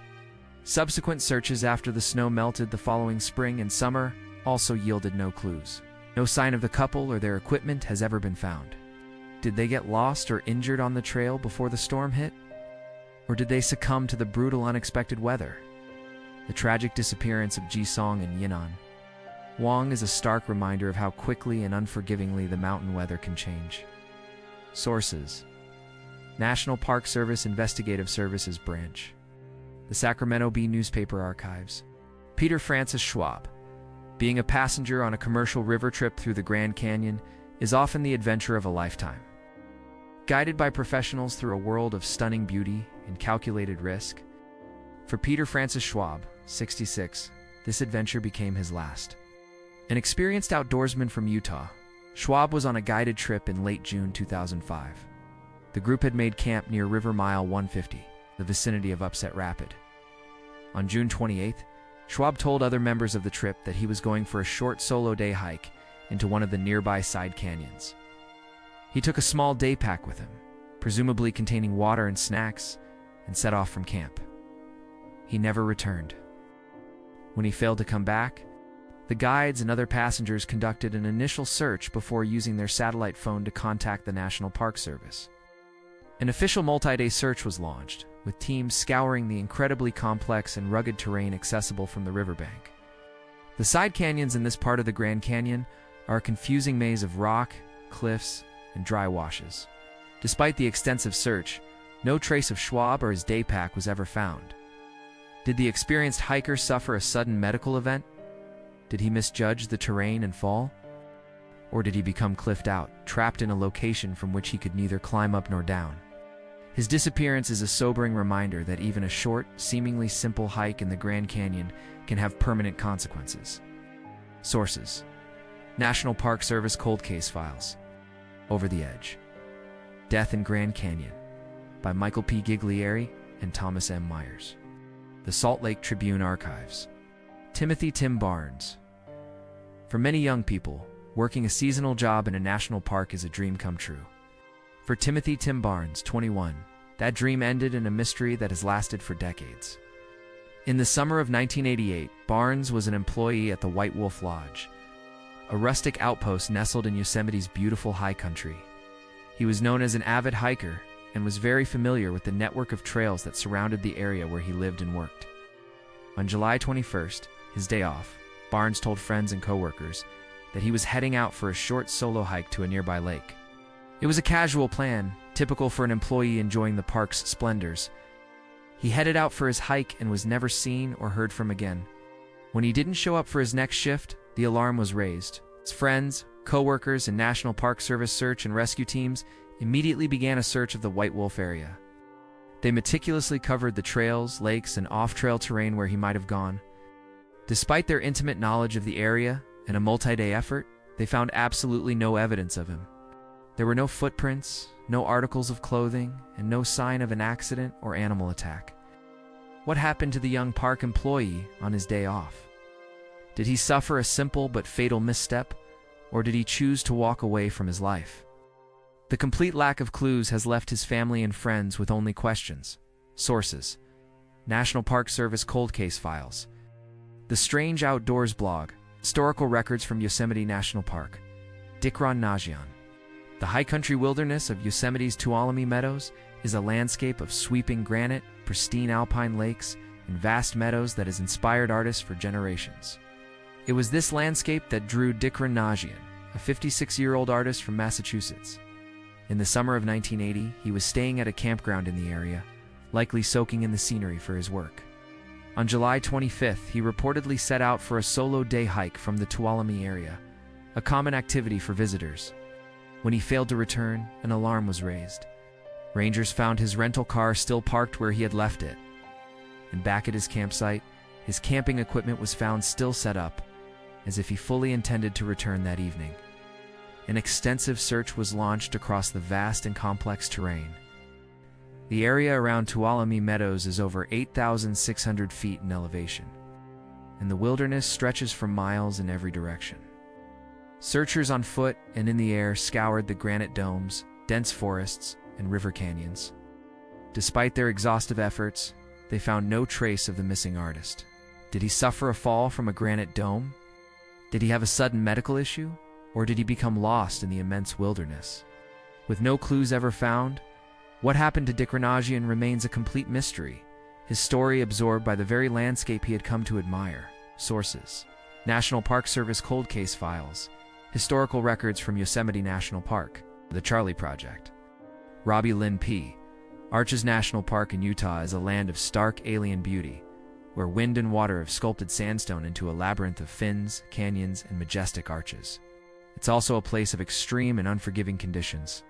Subsequent searches after the snow melted the following spring and summer also yielded no clues. No sign of the couple or their equipment has ever been found. Did they get lost or injured on the trail before the storm hit? Or did they succumb to the brutal unexpected weather? The tragic disappearance of Ji-song and Yinan Wang is a stark reminder of how quickly and unforgivingly the mountain weather can change. Sources: National Park Service Investigative Services Branch, the Sacramento Bee Newspaper Archives. Peter Francis Schwab. Being a passenger on a commercial river trip through the Grand Canyon is often the adventure of a lifetime. Guided by professionals through a world of stunning beauty and calculated risk, for Peter Francis Schwab, 66, this adventure became his last. An experienced outdoorsman from Utah, Schwab was on a guided trip in late June 2005. The group had made camp near River Mile 150, the vicinity of Upset Rapid. On June 28th, Schwab told other members of the trip that he was going for a short solo day hike into one of the nearby side canyons. He took a small day pack with him, presumably containing water and snacks, and set off from camp. He never returned. When he failed to come back, the guides and other passengers conducted an initial search before using their satellite phone to contact the National Park Service. An official multi-day search was launched, with teams scouring the incredibly complex and rugged terrain accessible from the riverbank. The side canyons in this part of the Grand Canyon are a confusing maze of rock, cliffs, and dry washes. Despite the extensive search, no trace of Schwab or his day pack was ever found. Did the experienced hiker suffer a sudden medical event? Did he misjudge the terrain and fall? Or did he become cliffed out, trapped in a location from which he could neither climb up nor down? His disappearance is a sobering reminder that even a short, seemingly simple hike in the Grand Canyon can have permanent consequences. Sources: National Park Service Cold Case Files. Over the Edge. Death in Grand Canyon by Michael P. Giglieri and Thomas M. Myers. The Salt Lake Tribune Archives. Timothy Tim Barnes. For many young people, working a seasonal job in a national park is a dream come true. For Timothy Tim Barnes, 21, that dream ended in a mystery that has lasted for decades. In the summer of 1988, Barnes was an employee at the White Wolf Lodge, a rustic outpost nestled in Yosemite's beautiful high country. He was known as an avid hiker and was very familiar with the network of trails that surrounded the area where he lived and worked. On July 21st, his day off, Barnes told friends and coworkers that he was heading out for a short solo hike to a nearby lake. It was a casual plan, typical for an employee enjoying the park's splendors. He headed out for his hike and was never seen or heard from again. When he didn't show up for his next shift, the alarm was raised. His friends, coworkers, and National Park Service search and rescue teams immediately began a search of the White Wolf area. They meticulously covered the trails, lakes, and off-trail terrain where he might have gone. Despite their intimate knowledge of the area and a multi-day effort, they found absolutely no evidence of him. There were no footprints, no articles of clothing, and no sign of an accident or animal attack. What happened to the young park employee on his day off? Did he suffer a simple but fatal misstep, or did he choose to walk away from his life? The complete lack of clues has left his family and friends with only questions. Sources: National Park Service Cold Case Files. The Strange Outdoors blog. Historical records from Yosemite National Park. Dikran Nagian. The high country wilderness of Yosemite's Tuolumne Meadows is a landscape of sweeping granite, pristine alpine lakes, and vast meadows that has inspired artists for generations. It was this landscape that drew Dikran Nagian, a 56-year-old artist from Massachusetts. In the summer of 1980, he was staying at a campground in the area, likely soaking in the scenery for his work. On July 25th, he reportedly set out for a solo day hike from the Tuolumne area, a common activity for visitors. When he failed to return, an alarm was raised. Rangers found his rental car still parked where he had left it. And back at his campsite, his camping equipment was found still set up, as if he fully intended to return that evening. An extensive search was launched across the vast and complex terrain. The area around Tuolumne Meadows is over 8,600 feet in elevation, and the wilderness stretches for miles in every direction. Searchers on foot and in the air scoured the granite domes, dense forests, and river canyons. Despite their exhaustive efforts, they found no trace of the missing artist. Did he suffer a fall from a granite dome? Did he have a sudden medical issue? Or did he become lost in the immense wilderness? With no clues ever found, what happened to Dikran Nagian remains a complete mystery, his story absorbed by the very landscape he had come to admire. Sources: National Park Service Cold Case Files. Historical records from Yosemite National Park. The Charlie Project. Robbie Lynn P. Arches National Park in Utah is a land of stark alien beauty, where wind and water have sculpted sandstone into a labyrinth of fins, canyons, and majestic arches. It's also a place of extreme and unforgiving conditions.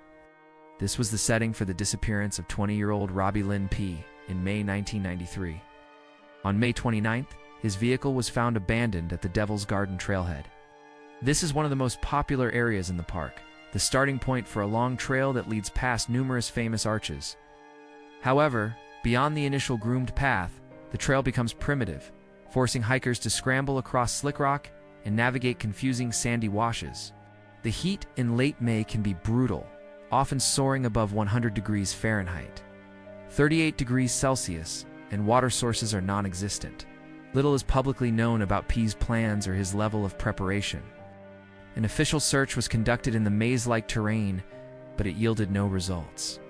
This was the setting for the disappearance of 20-year-old Robbie Lynn P. in May 1993. On May 29th, his vehicle was found abandoned at the Devil's Garden trailhead. This is one of the most popular areas in the park, the starting point for a long trail that leads past numerous famous arches. However, beyond the initial groomed path, the trail becomes primitive, forcing hikers to scramble across slick rock and navigate confusing sandy washes. The heat in late May can be brutal, often soaring above 100 degrees Fahrenheit, 38 degrees Celsius, and water sources are non-existent. Little is publicly known about P's plans or his level of preparation. An official search was conducted in the maze-like terrain, but it yielded no results.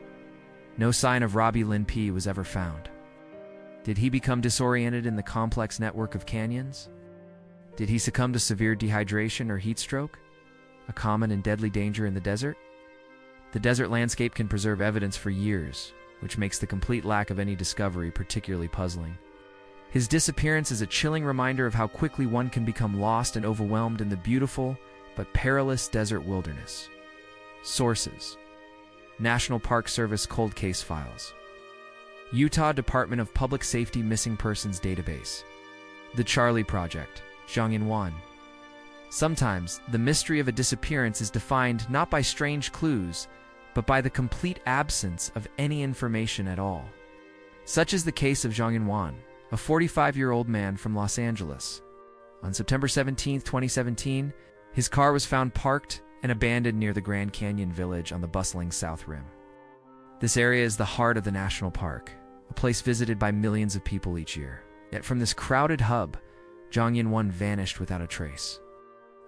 No sign of Robbie Lynn P. was ever found. Did he become disoriented in the complex network of canyons? Did he succumb to severe dehydration or heat stroke? a common and deadly danger in the desert? The desert landscape can preserve evidence for years, which makes the complete lack of any discovery particularly puzzling. His disappearance is a chilling reminder of how quickly one can become lost and overwhelmed in the beautiful but perilous desert wilderness. Sources: National Park Service Cold Case Files, Utah Department of Public Safety Missing Persons Database, The Charlie Project, Zhang. Sometimes, the mystery of a disappearance is defined not by strange clues, but by the complete absence of any information at all. Such is the case of Zhang, a 45-year-old man from Los Angeles. On September 17, 2017, his car was found parked and abandoned near the Grand Canyon Village on the bustling South Rim. This area is the heart of the national park, a place visited by millions of people each year. Yet from this crowded hub, Zhang vanished without a trace.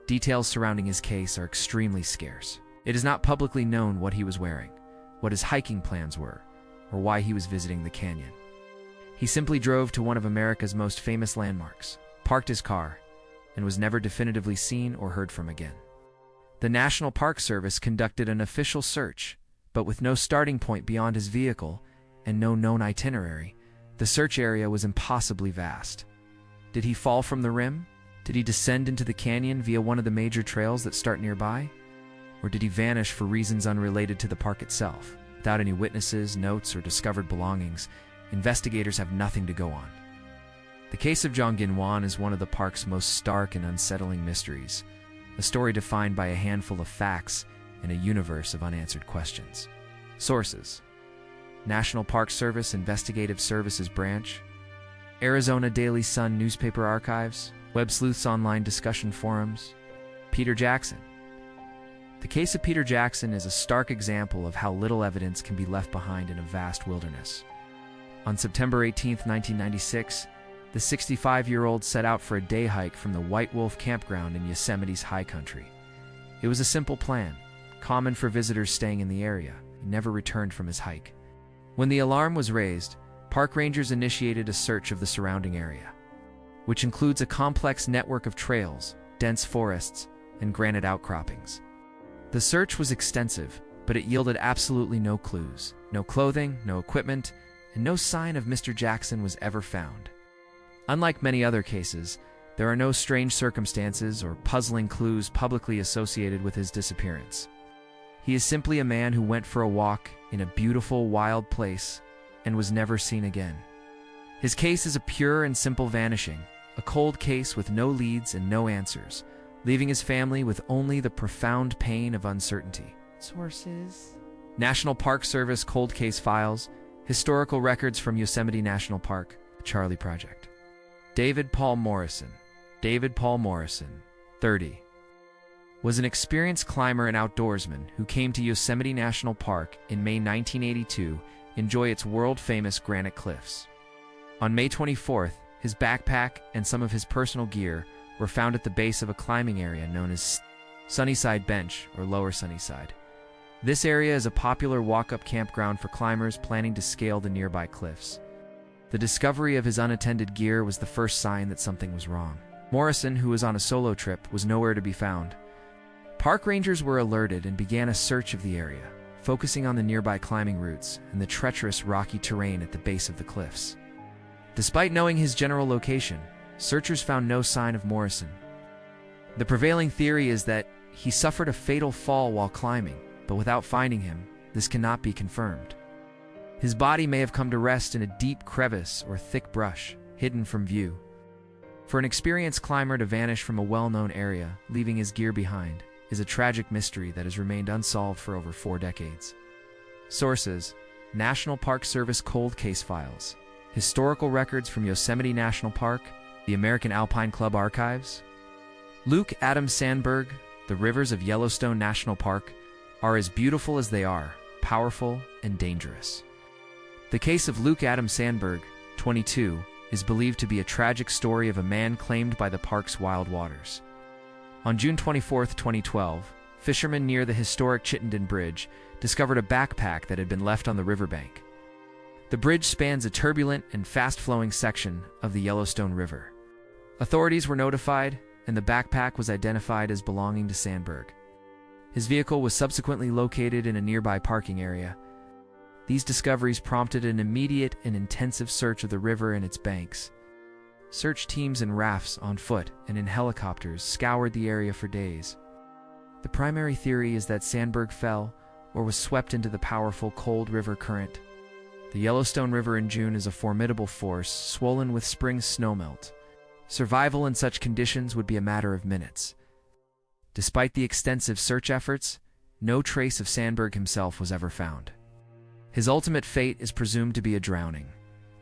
Details surrounding his case are extremely scarce. It is not publicly known what he was wearing, what his hiking plans were, or why he was visiting the canyon. He simply drove to one of America's most famous landmarks, parked his car, and was never definitively seen or heard from again. The National Park Service conducted an official search, but with no starting point beyond his vehicle and no known itinerary, the search area was impossibly vast. Did he fall from the rim? Did he descend into the canyon via one of the major trails that start nearby? Or did he vanish for reasons unrelated to the park itself? Without any witnesses, notes, or discovered belongings, investigators have nothing to go on. The case of Zhang is one of the park's most stark and unsettling mysteries, a story defined by a handful of facts and a universe of unanswered questions. Sources: National Park Service Investigative Services Branch, Arizona Daily Sun Newspaper Archives, Web Sleuths Online Discussion Forums, Peter Jackson. The case of Peter Jackson is a stark example of how little evidence can be left behind in a vast wilderness. On September 18, 1996, the 65-year-old set out for a day hike from the White Wolf Campground in Yosemite's high country. It was a simple plan, common for visitors staying in the area. He never returned from his hike. When the alarm was raised, park rangers initiated a search of the surrounding area, which includes a complex network of trails, dense forests, and granite outcroppings. The search was extensive, but it yielded absolutely no clues. No clothing, no equipment, and no sign of Mr. Jackson was ever found. Unlike many other cases, there are no strange circumstances or puzzling clues publicly associated with his disappearance. He is simply a man who went for a walk in a beautiful, wild place and was never seen again. His case is a pure and simple vanishing, a cold case with no leads and no answers, leaving his family with only the profound pain of uncertainty. Sources: National Park Service Cold Case Files, Historical Records from Yosemite National Park, The Charlie Project. David Paul Morrison. David Paul Morrison, 30, was an experienced climber and outdoorsman who came to Yosemite National Park in May 1982 to enjoy its world-famous granite cliffs. On May 24th, his backpack and some of his personal gear were found at the base of a climbing area known as Sunnyside Bench or Lower Sunnyside. This area is a popular walk-up campground for climbers planning to scale the nearby cliffs. The discovery of his unattended gear was the first sign that something was wrong. Morrison, who was on a solo trip, was nowhere to be found. Park rangers were alerted and began a search of the area, focusing on the nearby climbing routes and the treacherous rocky terrain at the base of the cliffs. Despite knowing his general location, searchers found no sign of Morrison. The prevailing theory is that he suffered a fatal fall while climbing, but without finding him, this cannot be confirmed. His body may have come to rest in a deep crevice or thick brush, hidden from view. For an experienced climber to vanish from a well-known area, leaving his gear behind, is a tragic mystery that has remained unsolved for over 4 decades. Sources: National Park Service Cold Case Files, Historical Records from Yosemite National Park, the American Alpine Club Archives. Luke Adams Sandberg. The rivers of Yellowstone National Park are as beautiful as they are powerful and dangerous. The case of Luke Adams Sandberg, 22, is believed to be a tragic story of a man claimed by the park's wild waters. On June 24, 2012, fishermen near the historic Chittenden Bridge discovered a backpack that had been left on the riverbank. The bridge spans a turbulent and fast-flowing section of the Yellowstone River. Authorities were notified, and the backpack was identified as belonging to Sandberg. His vehicle was subsequently located in a nearby parking area. These discoveries prompted an immediate and intensive search of the river and its banks. Search teams in rafts, on foot, and in helicopters scoured the area for days. The primary theory is that Sandberg fell or was swept into the powerful cold river current. The Yellowstone River in June is a formidable force, swollen with spring snowmelt. Survival in such conditions would be a matter of minutes. Despite the extensive search efforts, no trace of Sandberg himself was ever found. His ultimate fate is presumed to be a drowning,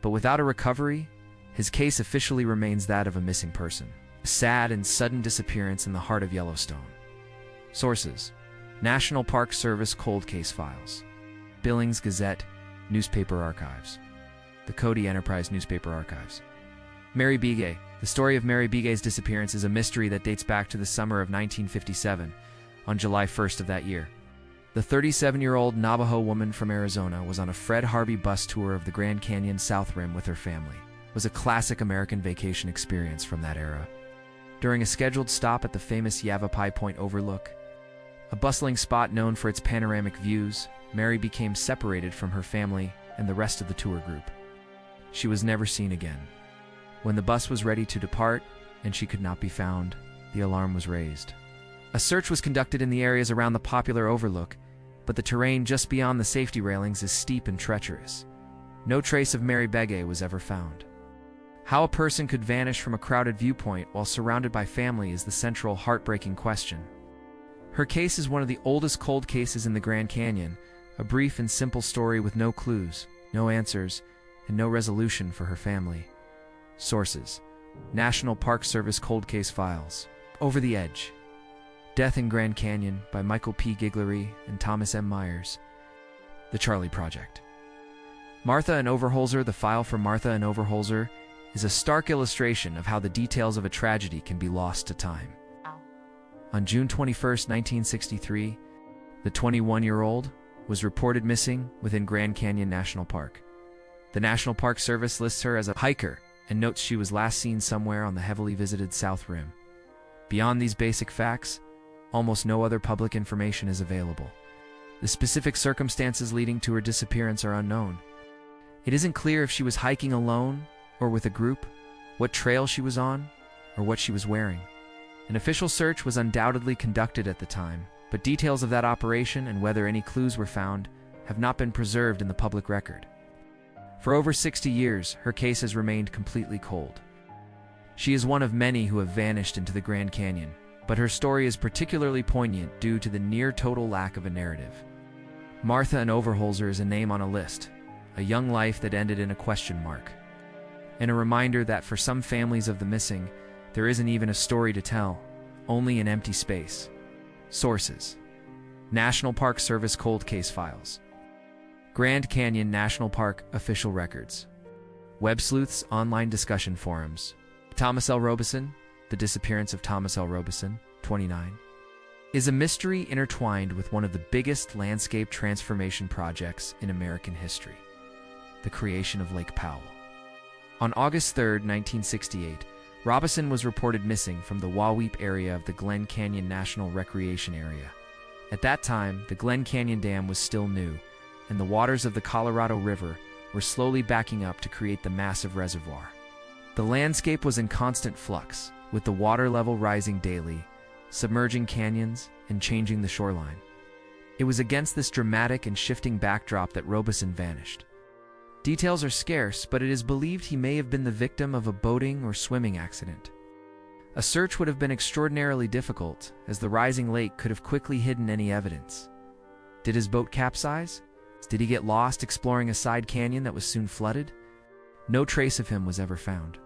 but without a recovery, his case officially remains that of a missing person. A sad and sudden disappearance in the heart of Yellowstone. Sources: National Park Service Cold Case Files, Billings Gazette, Newspaper Archives, the Cody Enterprise Newspaper Archives. Mary Begay. The story of Mary Begay's disappearance is a mystery that dates back to the summer of 1957, on July 1st of that year. The 37-year-old Navajo woman from Arizona was on a Fred Harvey bus tour of the Grand Canyon South Rim with her family. It was a classic American vacation experience from that era. During a scheduled stop at the famous Yavapai Point Overlook, a bustling spot known for its panoramic views, Mary became separated from her family and the rest of the tour group. She was never seen again. When the bus was ready to depart, and she could not be found, the alarm was raised. A search was conducted in the areas around the popular overlook, but the terrain just beyond the safety railings is steep and treacherous. No trace of Mary Begay was ever found. How a person could vanish from a crowded viewpoint while surrounded by family is the central, heartbreaking question. Her case is one of the oldest cold cases in the Grand Canyon, a brief and simple story with no clues, no answers, and no resolution for her family. Sources: National Park Service Cold Case Files. Over the Edge. Death in Grand Canyon by Michael P. Giglery and Thomas M. Myers. The Charlie Project. Martha and Overholser. The file for Martha and Overholser is a stark illustration of how the details of a tragedy can be lost to time. On June 21, 1963, the 21-year-old was reported missing within Grand Canyon National Park. The National Park Service lists her as a hiker and notes she was last seen somewhere on the heavily visited South Rim. Beyond these basic facts, almost no other public information is available. The specific circumstances leading to her disappearance are unknown. It isn't clear if she was hiking alone or with a group, what trail she was on, or what she was wearing. An official search was undoubtedly conducted at the time, but details of that operation and whether any clues were found have not been preserved in the public record. For over 60 years, her case has remained completely cold. She is one of many who have vanished into the Grand Canyon, but her story is particularly poignant due to the near-total lack of a narrative. Martha and Overholser is a name on a list, a young life that ended in a question mark, and a reminder that for some families of the missing, there isn't even a story to tell, only an empty space. Sources: National Park Service Cold Case Files, Grand Canyon National Park Official Records, Web Sleuths Online Discussion Forums. Thomas L. Robeson, The Disappearance of Thomas L. Robeson, 29, is a mystery intertwined with one of the biggest landscape transformation projects in American history, the creation of Lake Powell. On August 3, 1968, Robeson was reported missing from the Waweep area of the Glen Canyon National Recreation Area. At that time, the Glen Canyon Dam was still new, and the waters of the Colorado River were slowly backing up to create the massive reservoir. The landscape was in constant flux, with the water level rising daily, submerging canyons, and changing the shoreline. It was against this dramatic and shifting backdrop that Robeson vanished. Details are scarce, but it is believed he may have been the victim of a boating or swimming accident. A search would have been extraordinarily difficult, as the rising lake could have quickly hidden any evidence. Did his boat capsize? Did he get lost exploring a side canyon that was soon flooded? No trace of him was ever found.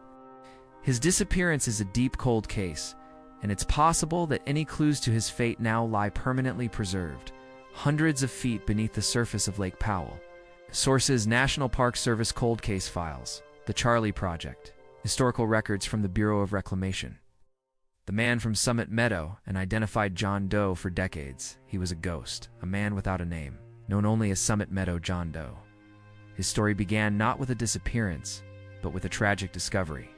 His disappearance is a deep, cold case, and it's possible that any clues to his fate now lie permanently preserved, hundreds of feet beneath the surface of Lake Powell. Sources: National Park Service Cold Case Files, The Charlie Project, Historical Records from the Bureau of Reclamation. The man from Summit Meadow and identified John Doe for decades. He was a ghost, a man without a name, known only as Summit Meadow John Doe. His story began not with a disappearance, but with a tragic discovery.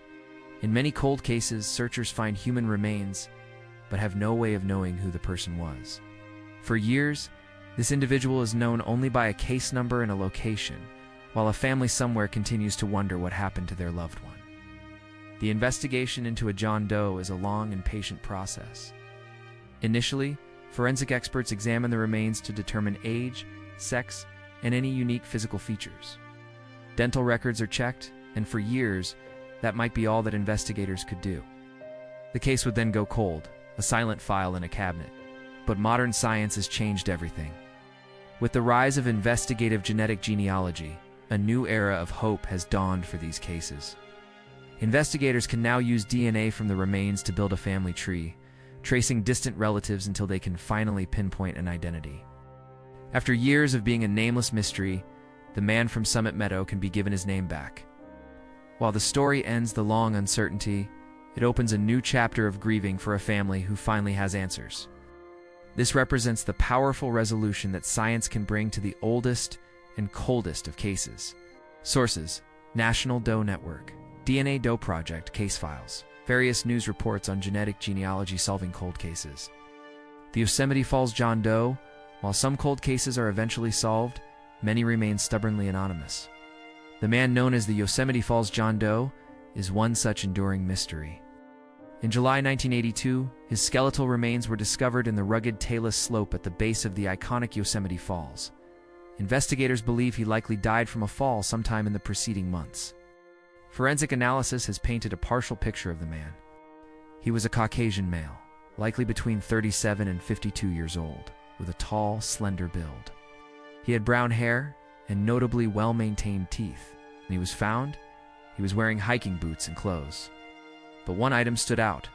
In many cold cases, searchers find human remains, but have no way of knowing who the person was. For years, this individual is known only by a case number and a location, while a family somewhere continues to wonder what happened to their loved one. The investigation into a John Doe is a long and patient process. Initially, forensic experts examine the remains to determine age, sex, and any unique physical features. Dental records are checked, and for years, that might be all that investigators could do. The case would then go cold, a silent file in a cabinet. But modern science has changed everything. With the rise of investigative genetic genealogy, a new era of hope has dawned for these cases. Investigators can now use DNA from the remains to build a family tree, tracing distant relatives until they can finally pinpoint an identity. After years of being a nameless mystery, the man from Summit Meadow can be given his name back. While the story ends the long uncertainty, it opens a new chapter of grieving for a family who finally has answers. This represents the powerful resolution that science can bring to the oldest and coldest of cases. Sources: National Doe Network, DNA Doe Project Case Files, various news reports on genetic genealogy solving cold cases. The Yosemite Falls John Doe. While some cold cases are eventually solved, many remain stubbornly anonymous. The man known as the Yosemite Falls John Doe is one such enduring mystery. In July 1982, his skeletal remains were discovered in the rugged talus slope at the base of the iconic Yosemite Falls. Investigators believe he likely died from a fall sometime in the preceding months. Forensic analysis has painted a partial picture of the man. He was a Caucasian male, likely between 37 and 52 years old, with a tall, slender build. He had brown hair and notably well-maintained teeth. When he was found, he was wearing hiking boots and clothes. But one item stood out: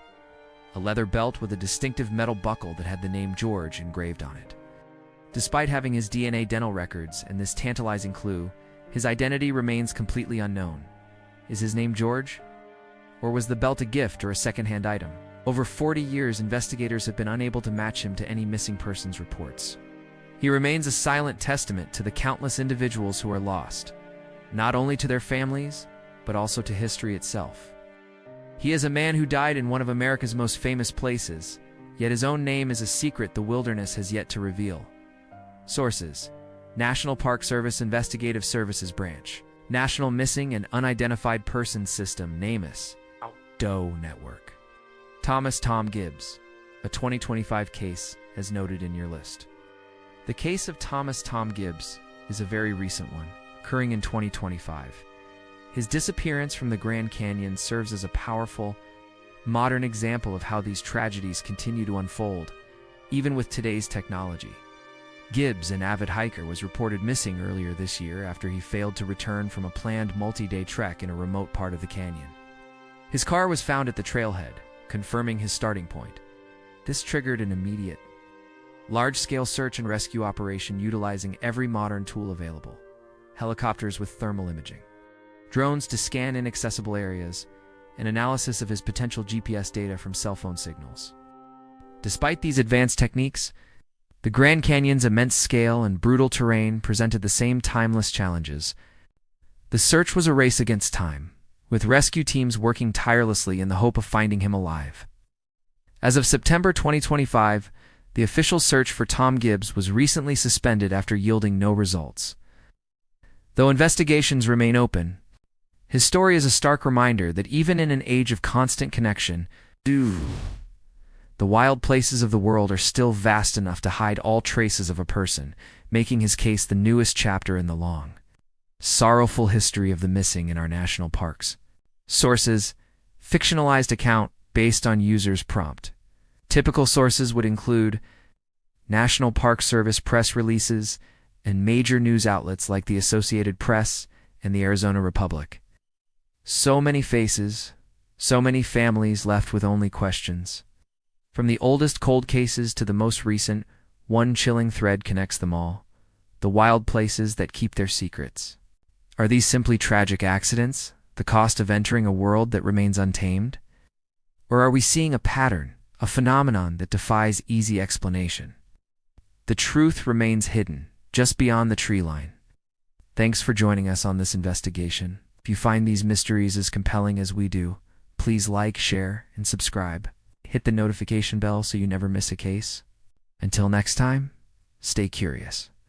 a leather belt with a distinctive metal buckle that had the name George engraved on it. Despite having his DNA dental records and this tantalizing clue, his identity remains completely unknown. Is his name George? Or was the belt a gift or a second-hand item? Over 40 years, investigators have been unable to match him to any missing persons reports. He remains a silent testament to the countless individuals who are lost, not only to their families, but also to history itself. He is a man who died in one of America's most famous places, yet his own name is a secret the wilderness has yet to reveal. Sources: National Park Service Investigative Services Branch, National Missing and Unidentified Persons System NamUs, Doe Network. Thomas Tom Gibbs, a 2025 case, as noted in your list. The case of Thomas Tom Gibbs is a very recent one, occurring in 2025. His disappearance from the Grand Canyon serves as a powerful, modern example of how these tragedies continue to unfold, even with today's technology. Gibbs, an avid hiker, was reported missing earlier this year after he failed to return from a planned multi-day trek in a remote part of the canyon. His car was found at the trailhead, confirming his starting point. This triggered an immediate, large-scale search and rescue operation utilizing every modern tool available: helicopters with thermal imaging, drones to scan inaccessible areas, and analysis of his potential GPS data from cell phone signals. Despite these advanced techniques, the Grand Canyon's immense scale and brutal terrain presented the same timeless challenges. The search was a race against time, with rescue teams working tirelessly in the hope of finding him alive. As of September 2025, the official search for Tom Gibbs was recently suspended after yielding no results. Though investigations remain open, his story is a stark reminder that even in an age of constant connection, the wild places of the world are still vast enough to hide all traces of a person, making his case the newest chapter in the long, sorrowful history of the missing in our national parks. Sources: fictionalized account based on user's prompt. Typical sources would include National Park Service press releases and major news outlets like the Associated Press and the Arizona Republic. So many faces, so many families left with only questions. From the oldest cold cases to the most recent, one chilling thread connects them all: the wild places that keep their secrets. Are these simply tragic accidents, the cost of entering a world that remains untamed? Or are we seeing a pattern, a phenomenon that defies easy explanation? The truth remains hidden, just beyond the tree line. Thanks for joining us on this investigation. If you find these mysteries as compelling as we do, please like, share, and subscribe. Hit the notification bell so you never miss a case. Until next time, Stay curious.